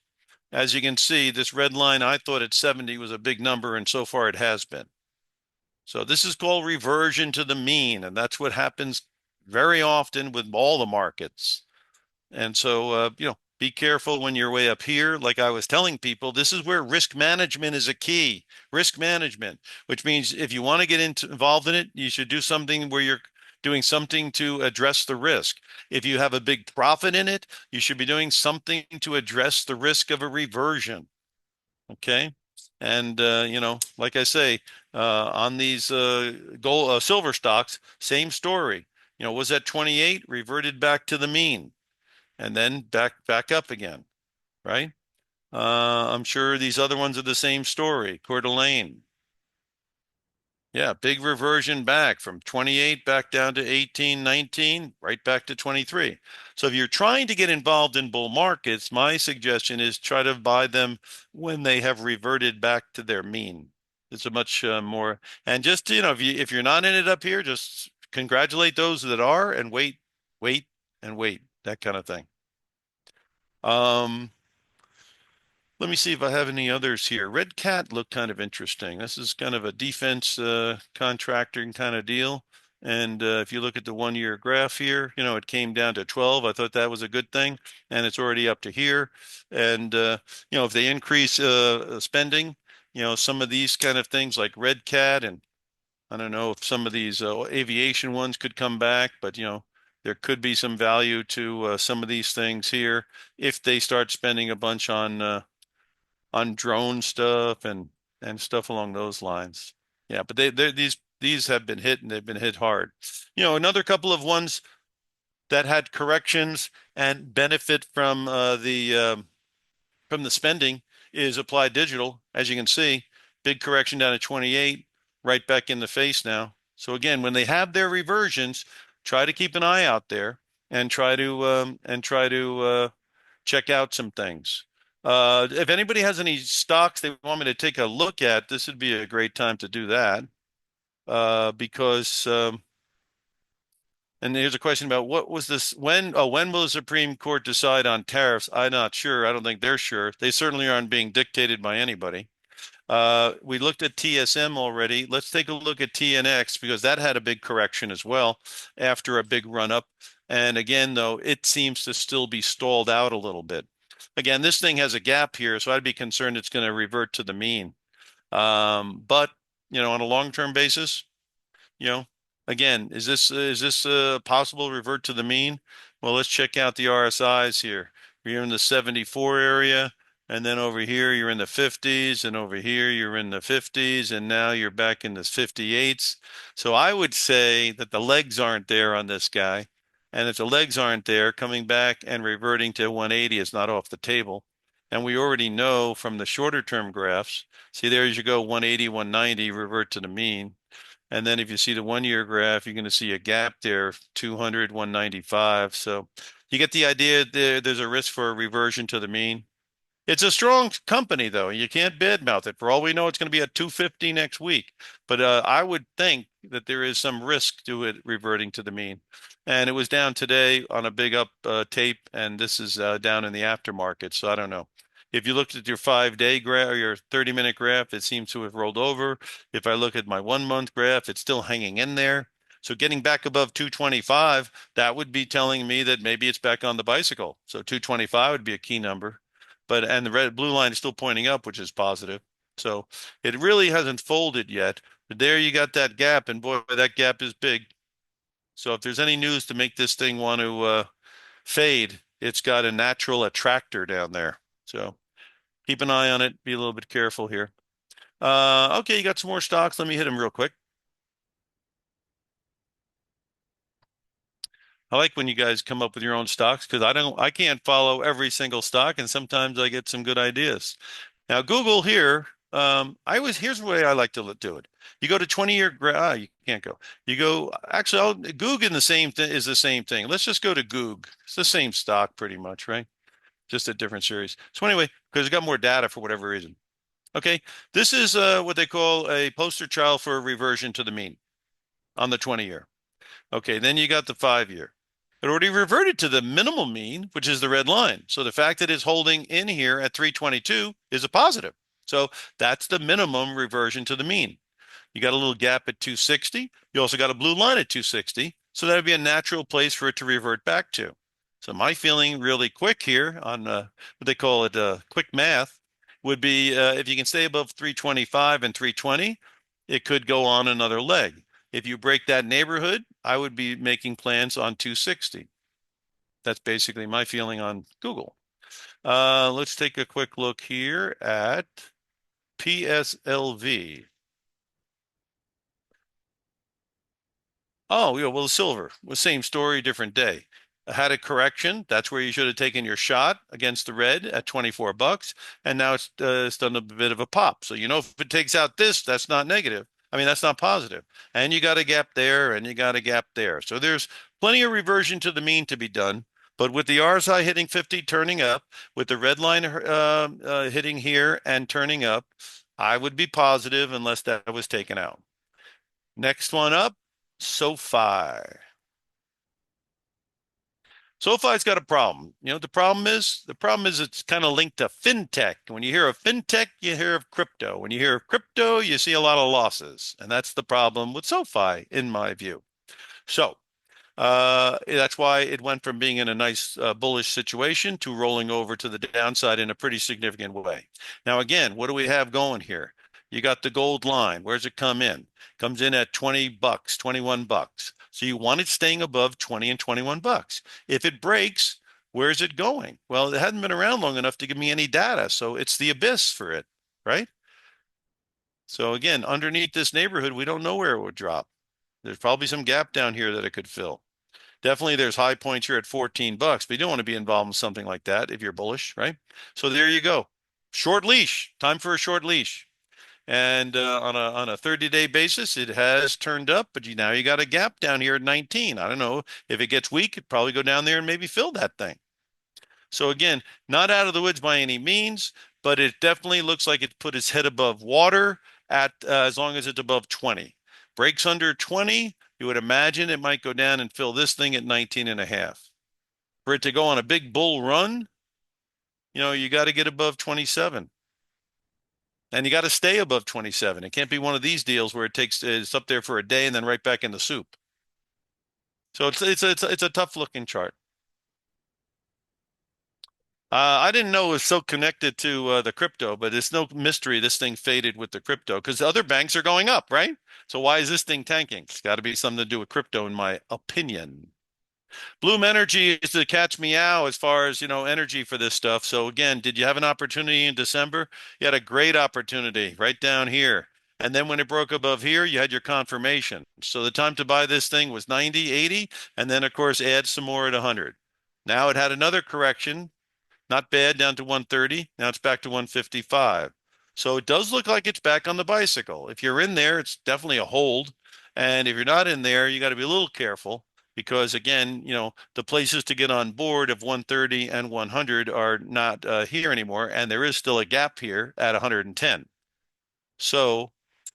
As you can see, this red line, I thought at 70 was a big number, and so far it has been. So this is called reversion to the mean, and that's what happens very often with all the markets. And so, be careful when you're way up here. Like I was telling people, this is where risk management is a key. Risk management, which means if you want to get involved in it, you should do something where you're doing something to address the risk. If you have a big profit in it, you should be doing something to address the risk of a reversion. Okay. And, like I say, on these gold, silver stocks, same story. Was at 28, reverted back to the mean and then back up again, right? I'm sure these other ones are the same story. Coeur d'Alene, yeah, big reversion back from 28 back down to 18, 19, right back to 23. So if you're trying to get involved in bull markets, my suggestion is try to buy them when they have reverted back to their mean. It's a much more, and just if you're not in it up here, just congratulate those that are and wait, and wait, that kind of thing. Um, Let me see if I have any others here. Red Cat looked kind of interesting. This is kind of a defense contracting kind of deal. And if you look at the 1 year graph here, it came down to 12. I thought that was a good thing. And it's already up to here. And, if they increase spending, some of these kind of things like Red Cat, and I don't know if some of these aviation ones could come back, but, there could be some value to some of these things here if they start spending a bunch on drone stuff and stuff along those lines. Yeah, but these have been hit and they've been hit hard. Another couple of ones that had corrections and benefit from the spending is Applied Digital. As you can see, big correction down to 28, right back in the face now. So again, when they have their reversions, try to keep an eye out there and try to check out some things. If anybody has any stocks they want me to take a look at, this would be a great time to do that. because and here's a question about what was this when will the Supreme Court decide on tariffs? I'm not sure. I don't think they're sure. They certainly aren't being dictated by anybody. We looked at TSM already. Let's take a look at TNX because that had a big correction as well after a big run up. And again, though, it seems to still be stalled out a little bit. Again, this thing has a gap here, so I'd be concerned it's going to revert to the mean. But on a long-term basis, you know, again, is this a possible revert to the mean? Well, let's check out the RSIs here. You're in the 74 area, and then over here you're in the 50s, and over here you're in the 50s, and now you're back in the 58s. So I would say that the legs aren't there on this guy. And if the legs aren't there, coming back and reverting to 180 is not off the table. And we already know from the shorter term graphs, see there as you go 180, 190, revert to the mean. And then if you see the 1 year graph, you're going to see a gap there, 200, 195. So you get the idea there's a risk for a reversion to the mean. It's a strong company, though. You can't badmouth it. For all we know, it's going to be at 250 next week. But I would think that there is some risk to it reverting to the mean. And it was down today on a big up tape, and this is down in the aftermarket. So I don't know. If you looked at your 5 day graph or your 30-minute graph, it seems to have rolled over. If I look at my 1 month graph, it's still hanging in there. So getting back above 225, that would be telling me that maybe it's back on the bicycle. So 225 would be a key number. And the red blue line is still pointing up, which is positive. So it really hasn't folded yet. But there you got that gap, and boy, that gap is big. So if there's any news to make this thing want to fade, it's got a natural attractor down there. So keep an eye on it. Be a little bit careful here. Okay, you got some more stocks. Let me hit them real quick. I like when you guys come up with your own stocks because I can't follow every single stock, and sometimes I get some good ideas. Now, Google here, here's the way I like to do it. You go to 20-year, you can't go. You go, actually, Goog in the same thing is the same thing. Let's just go to Goog. It's the same stock pretty much, right? Just a different series. So anyway, because it's got more data for whatever reason. Okay, this is what they call a poster child for a reversion to the mean on the 20-year. Okay, then you got the 5 year. It already reverted to the minimal mean, which is the red line. So the fact that it's holding in here at 322 is a positive. So that's the minimum reversion to the mean. You got a little gap at 260. You also got a blue line at 260. So that would be a natural place for it to revert back to. So my feeling really quick here on what they call it quick math would be if you can stay above 325 and 320, it could go on another leg. If you break that neighborhood, I would be making plans on 260. That's basically my feeling on Google. Let's take a quick look here at PSLV. Oh, yeah, well, silver, the same story, different day. Had a correction. That's where you should have taken your shot against the red at 24 bucks. And now it's done a bit of a pop. So, if it takes out this, that's not negative. I mean, that's not positive. And you got a gap there and you got a gap there. So there's plenty of reversion to the mean to be done. But with the RSI hitting 50, turning up, with the red line hitting here and turning up, I would be positive unless that was taken out. Next one up, SoFi. SoFi's got a problem. The problem is it's kind of linked to fintech. When you hear of fintech, you hear of crypto. When you hear of crypto, you see a lot of losses. And that's the problem with SoFi, in my view. So that's why it went from being in a nice bullish situation to rolling over to the downside in a pretty significant way. Now, again, what do we have going here? You got the gold line. Where's it come in? Comes in at 20 bucks, 21 bucks. So you want it staying above 20 and 21 bucks. If it breaks, where's it going? Well, it hadn't been around long enough to give me any data. So it's the abyss for it, right? So again, underneath this neighborhood, we don't know where it would drop. There's probably some gap down here that it could fill. Definitely there's high points here at 14 bucks, but you don't want to be involved in something like that if you're bullish, right? So there you go. Short leash. Time for a short leash. And on a 30-day basis, it has turned up, but now you got a gap down here at 19. I don't know. If it gets weak, it'd probably go down there and maybe fill that thing. So again, not out of the woods by any means, but it definitely looks like it put its head above water at as long as it's above 20. Breaks under 20, you would imagine it might go down and fill this thing at 19 and a half. For it to go on a big bull run, you got to get above 27. And you got to stay above 27. It can't be one of these deals where it's up there for a day and then right back in the soup. So it's a tough looking chart. I didn't know it was so connected to the crypto, but it's no mystery this thing faded with the crypto because other banks are going up, right? So why is this thing tanking? It's got to be something to do with crypto, in my opinion. Bloom Energy is the catch meow as far as, energy for this stuff. So again, did you have an opportunity in December? You had a great opportunity right down here. And then when it broke above here, you had your confirmation. So the time to buy this thing was 90, 80, and then of course add some more at 100. Now it had another correction, not bad, down to 130. Now it's back to 155. So it does look like it's back on the bicycle. If you're in there, it's definitely a hold. And if you're not in there, you got to be a little careful because again, the places to get on board of 130 and 100 are not here anymore. And there is still a gap here at 110. So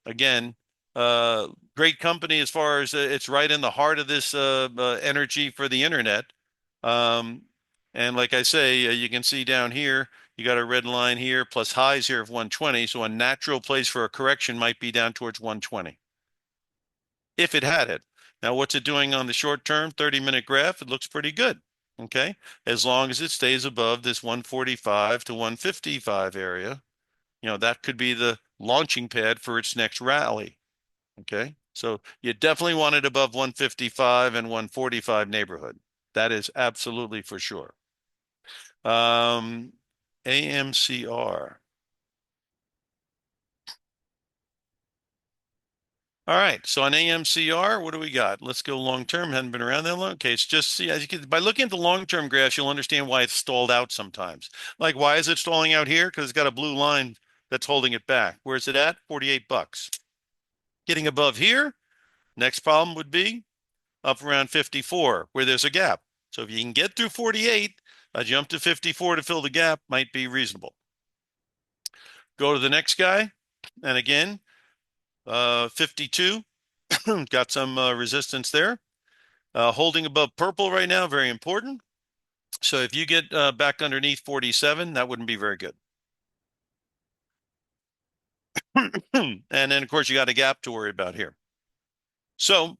again, uh, great company as far as it's right in the heart of this energy for the internet. Um, and like I say, you can see down here, you got a red line here plus highs here of 120. So a natural place for a correction might be down towards 120 if it had it. Now, what's it doing on the short term 30-minute graph? It looks pretty good. Okay. As long as it stays above this 145 to 155 area, that could be the launching pad for its next rally. Okay. So you definitely want it above 155 and 145 neighborhood. That is absolutely for sure. Um, AMCR. All right. So on AMCR, what do we got? Let's go long term. Hadn't been around that long. Okay. It's just see as you can by looking at the long term graphs, you'll understand why it's stalled out sometimes. Like why is it stalling out here? Because it's got a blue line that's holding it back. Where's it at? $48. Getting above here. Next problem would be up around 54, where there's a gap. So if you can get through 48, a jump to 54 to fill the gap might be reasonable. Go to the next guy. And again, 52, got some resistance there. Holding above purple right now, very important. So if you get back underneath 47, that wouldn't be very good. And then, of course, you got a gap to worry about here. So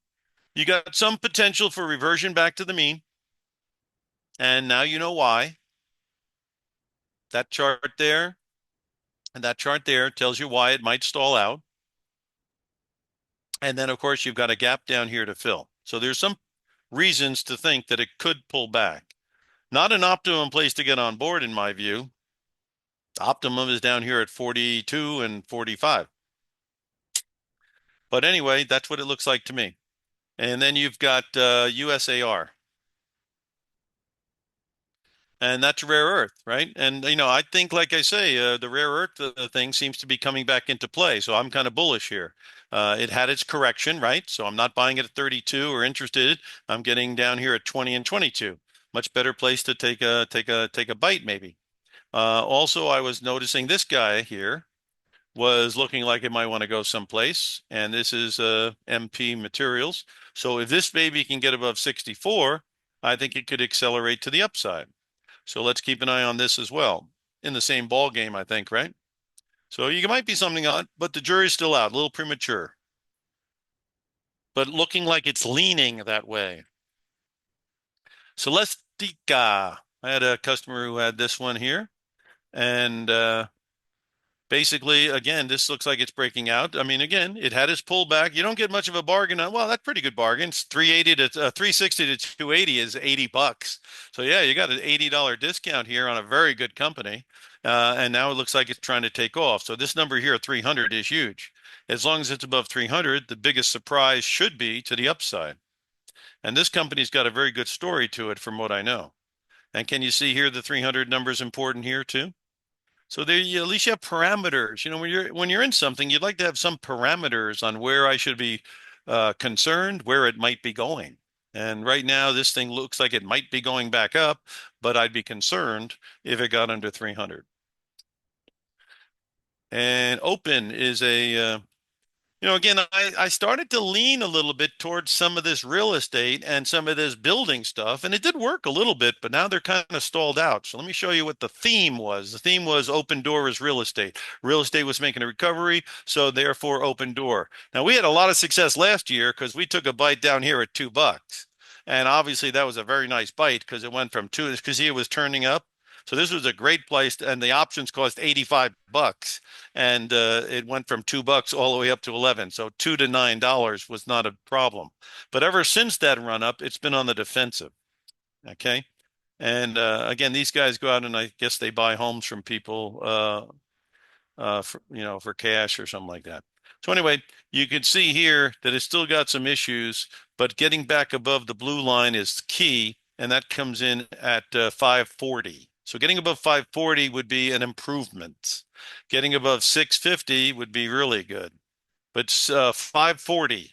you got some potential for reversion back to the mean. And now you know why. That chart there and that chart there tells you why it might stall out. And then, of course, you've got a gap down here to fill. So there's some reasons to think that it could pull back. Not an optimum place to get on board, in my view. Optimum is down here at 42 and 45. But anyway, that's what it looks like to me. And then you've got USAR. And that's rare earth, right? And I think, like I say, the rare earth thing seems to be coming back into play. So I'm kind of bullish here. It had its correction, right? So I'm not buying it at 32 or interested. I'm getting down here at 20 and 22. Much better place to take a bite, maybe. Also, I was noticing this guy here was looking like it might want to go someplace, and this is MP Materials. So if this baby can get above 64, I think it could accelerate to the upside. So let's keep an eye on this as well. In the same ball game, I think, right? So you might be something on, but the jury's still out, a little premature, but looking like it's leaning that way. Celestica. I had a customer who had this one here, and basically, again, this looks like it's breaking out. I mean, again, it had its pullback. You don't get much of a bargain on, well, that's pretty good bargain. It's 380 to 360 to 280 is $80. So yeah, you got an $80 discount here on a very good company. And now it looks like it's trying to take off. So this number here, 300, is huge. As long as it's above 300, the biggest surprise should be to the upside. And this company's got a very good story to it from what I know. And can you see here the 300 number is important here too? So there you at least you have parameters. When you're in something, you'd like to have some parameters on where I should be concerned, where it might be going. And right now, this thing looks like it might be going back up, but I'd be concerned if it got under 300. And open is a Again, I started to lean a little bit towards some of this real estate and some of this building stuff, and it did work a little bit, but now they're kind of stalled out. So let me show you what the theme was. The theme was open door is real estate. Real estate was making a recovery, so therefore open door. Now we had a lot of success last year because we took a bite down here at $2. And obviously that was a very nice bite because it went from two, because it was turning up. So this was a great place, and the options cost $85 and it went from $2 all the way up to 11. So $2 to $9 was not a problem. But ever since that run up, it's been on the defensive. Okay. And again, these guys go out and I guess they buy homes from people, for cash or something like that. So anyway, you can see here that it's still got some issues, but getting back above the blue line is key, and that comes in at 540. So getting above 540 would be an improvement. Getting above 650 would be really good. But 540,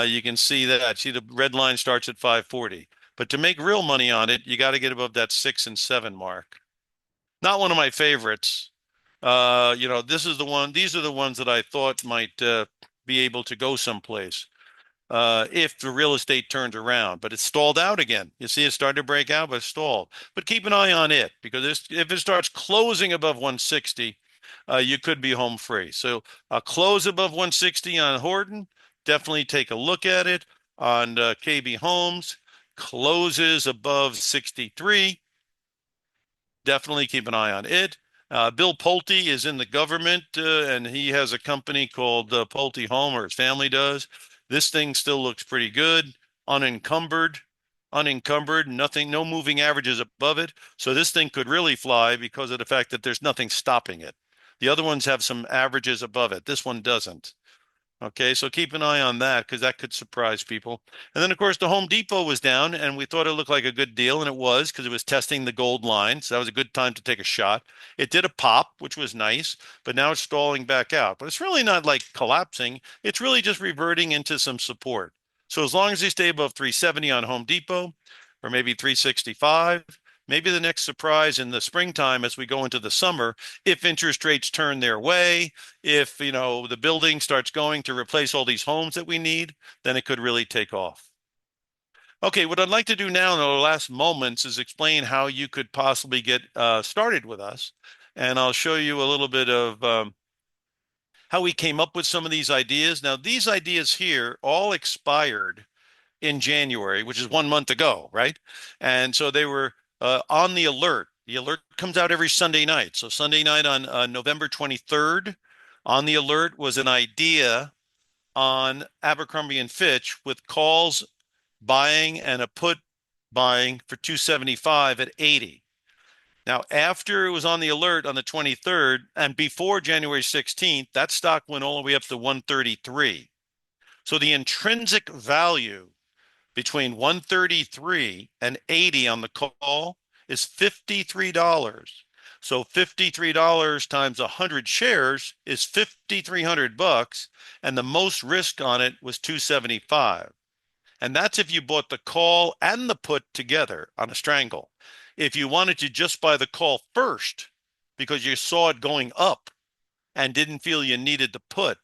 you can see that. See, the red line starts at 540. But to make real money on it, you got to get above that 6 and 7 mark. Not one of my favorites. These are the ones that I thought might be able to go someplace if the real estate turns around. But it's stalled out again. You see it started to break out, but it's stalled. But keep an eye on it because if it starts closing above 160, you could be home free. So a close above 160 on Horton, definitely take a look at it. On KB Homes, closes above 63. Definitely keep an eye on it. Bill Pulte is in the government, and he has a company called Pulte Home, or his family does. This thing still looks pretty good, unencumbered, nothing, no moving averages above it. So this thing could really fly because of the fact that there's nothing stopping it. The other ones have some averages above it. This one doesn't. Okay, so keep an eye on that because that could surprise people. And then, of course, the Home Depot was down, and we thought it looked like a good deal, and it was because it was testing the gold line. So that was a good time to take a shot. It did a pop, which was nice, but now it's stalling back out. But it's really not like collapsing, it's really just reverting into some support. So as long as they stay above 370 on Home Depot, or maybe 365, maybe the next surprise in the springtime as we go into the summer, if interest rates turn their way, if the building starts going to replace all these homes that we need, then it could really take off. Okay, what I'd like to do now in the last moments is explain how you could possibly get started with us. And I'll show you a little bit of how we came up with some of these ideas. Now, these ideas here all expired in January, which is 1 month ago, right? And so they were on the alert. The alert comes out every Sunday night. So Sunday night on November 23rd, on the alert was an idea on Abercrombie and Fitch with calls buying and a put buying for 275 at 80. Now, after it was on the alert on the 23rd and before January 16th, that stock went all the way up to 133. So the intrinsic value between 133 and 80 on the call is $53. So $53 times 100 shares is 5,300 bucks, and the most risk on it was 275. And that's if you bought the call and the put together on a strangle. If you wanted to just buy the call first because you saw it going up and didn't feel you needed the put,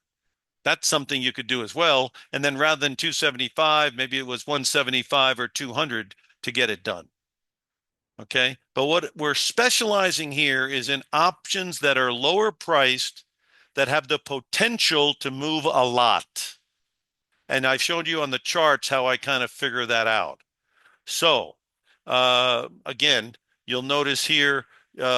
that's something you could do as well. And then rather than 275, maybe it was 175 or 200 to get it done. Okay. But what we're specializing here is in options that are lower priced that have the potential to move a lot. And I showed you on the charts how I kind of figure that out. So, again, you'll notice here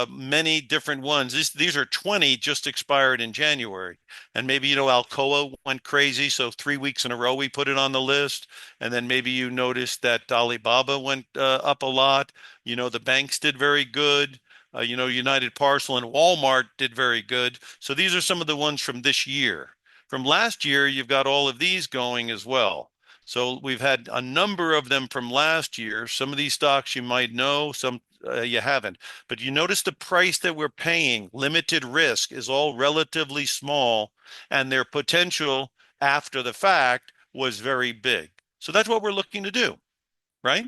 many different ones. These are 20 just expired in January. And maybe, Alcoa went crazy. So 3 weeks in a row, we put it on the list. And then maybe you noticed that Alibaba went up a lot. The banks did very good. United Parcel and Walmart did very good. So these are some of the ones from this year. From last year, you've got all of these going as well. So we've had a number of them from last year. Some of these stocks you might know, some you haven't. But you notice the price that we're paying, limited risk, is all relatively small, and their potential after the fact was very big. So that's what we're looking to do, right?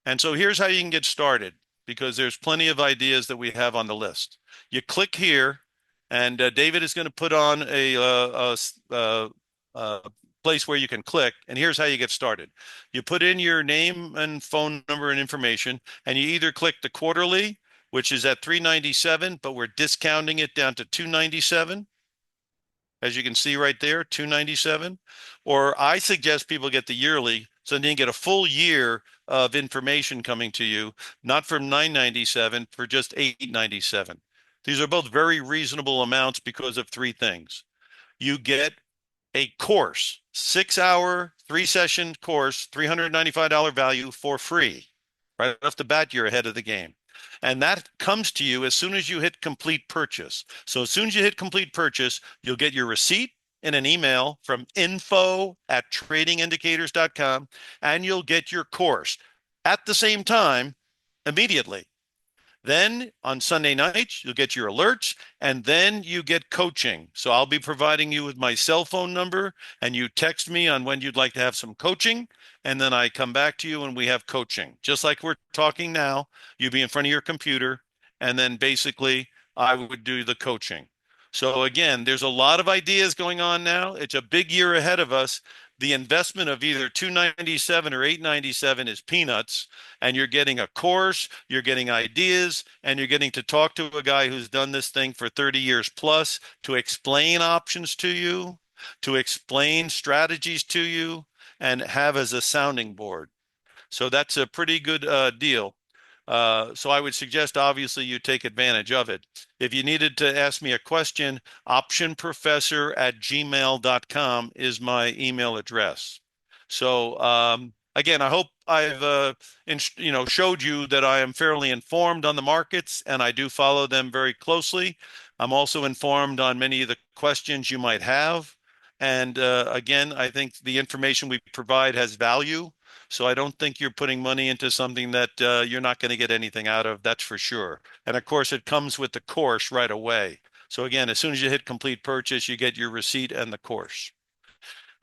And so here's how you can get started because there's plenty of ideas that we have on the list. You click here And David is going to put on a place where you can click. And here's how you get started. You put in your name and phone number and information, and you either click the quarterly, which is at 397, but we're discounting it down to 297. As you can see right there, 297. Or I suggest people get the yearly, so then you get a full year of information coming to you, not from 997 for just 897. These are both very reasonable amounts because of three things. You get a course, 6 hour, 3 session course, $395 value for free. Right off the bat, you're ahead of the game. And that comes to you as soon as you hit complete purchase. So as soon as you hit complete purchase, you'll get your receipt in an email from info@tradingindicators.com, and you'll get your course at the same time immediately. Then on Sunday nights, you'll get your alerts, and then you get coaching. So I'll be providing you with my cell phone number, and you text me on when you'd like to have some coaching, and then I come back to you and we have coaching. Just like we're talking now, you'd be in front of your computer, and then basically I would do the coaching. So again, there's a lot of ideas going on now. It's a big year ahead of us. The investment of either 297 or 897 is peanuts, and you're getting a course, you're getting ideas, and you're getting to talk to a guy who's done this thing for 30 years plus to explain options to you, to explain strategies to you, and have as a sounding board. So that's a pretty good deal. So I would suggest, obviously, you take advantage of it. If you needed to ask me a question, optionprofessor@gmail.com is my email address. So again, I hope I've showed you that I am fairly informed on the markets, and I do follow them very closely. I'm also informed on many of the questions you might have. And again, I think the information we provide has value. So I don't think you're putting money into something that you're not going to get anything out of, that's for sure. And of course, it comes with the course right away. So again, as soon as you hit complete purchase, you get your receipt and the course.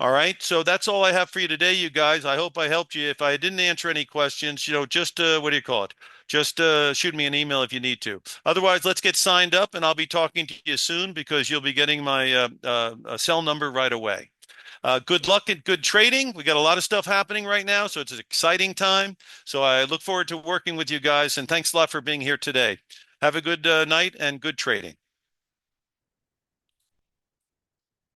All right, so that's all I have for you today, you guys. I hope I helped you. If I didn't answer any questions, just what do you call it? Just shoot me an email if you need to. Otherwise, let's get signed up, and I'll be talking to you soon because you'll be getting my cell number right away. Good luck and good trading. We got a lot of stuff happening right now, so it's an exciting time. So I look forward to working with you guys, and thanks a lot for being here today. Have a good night and good trading.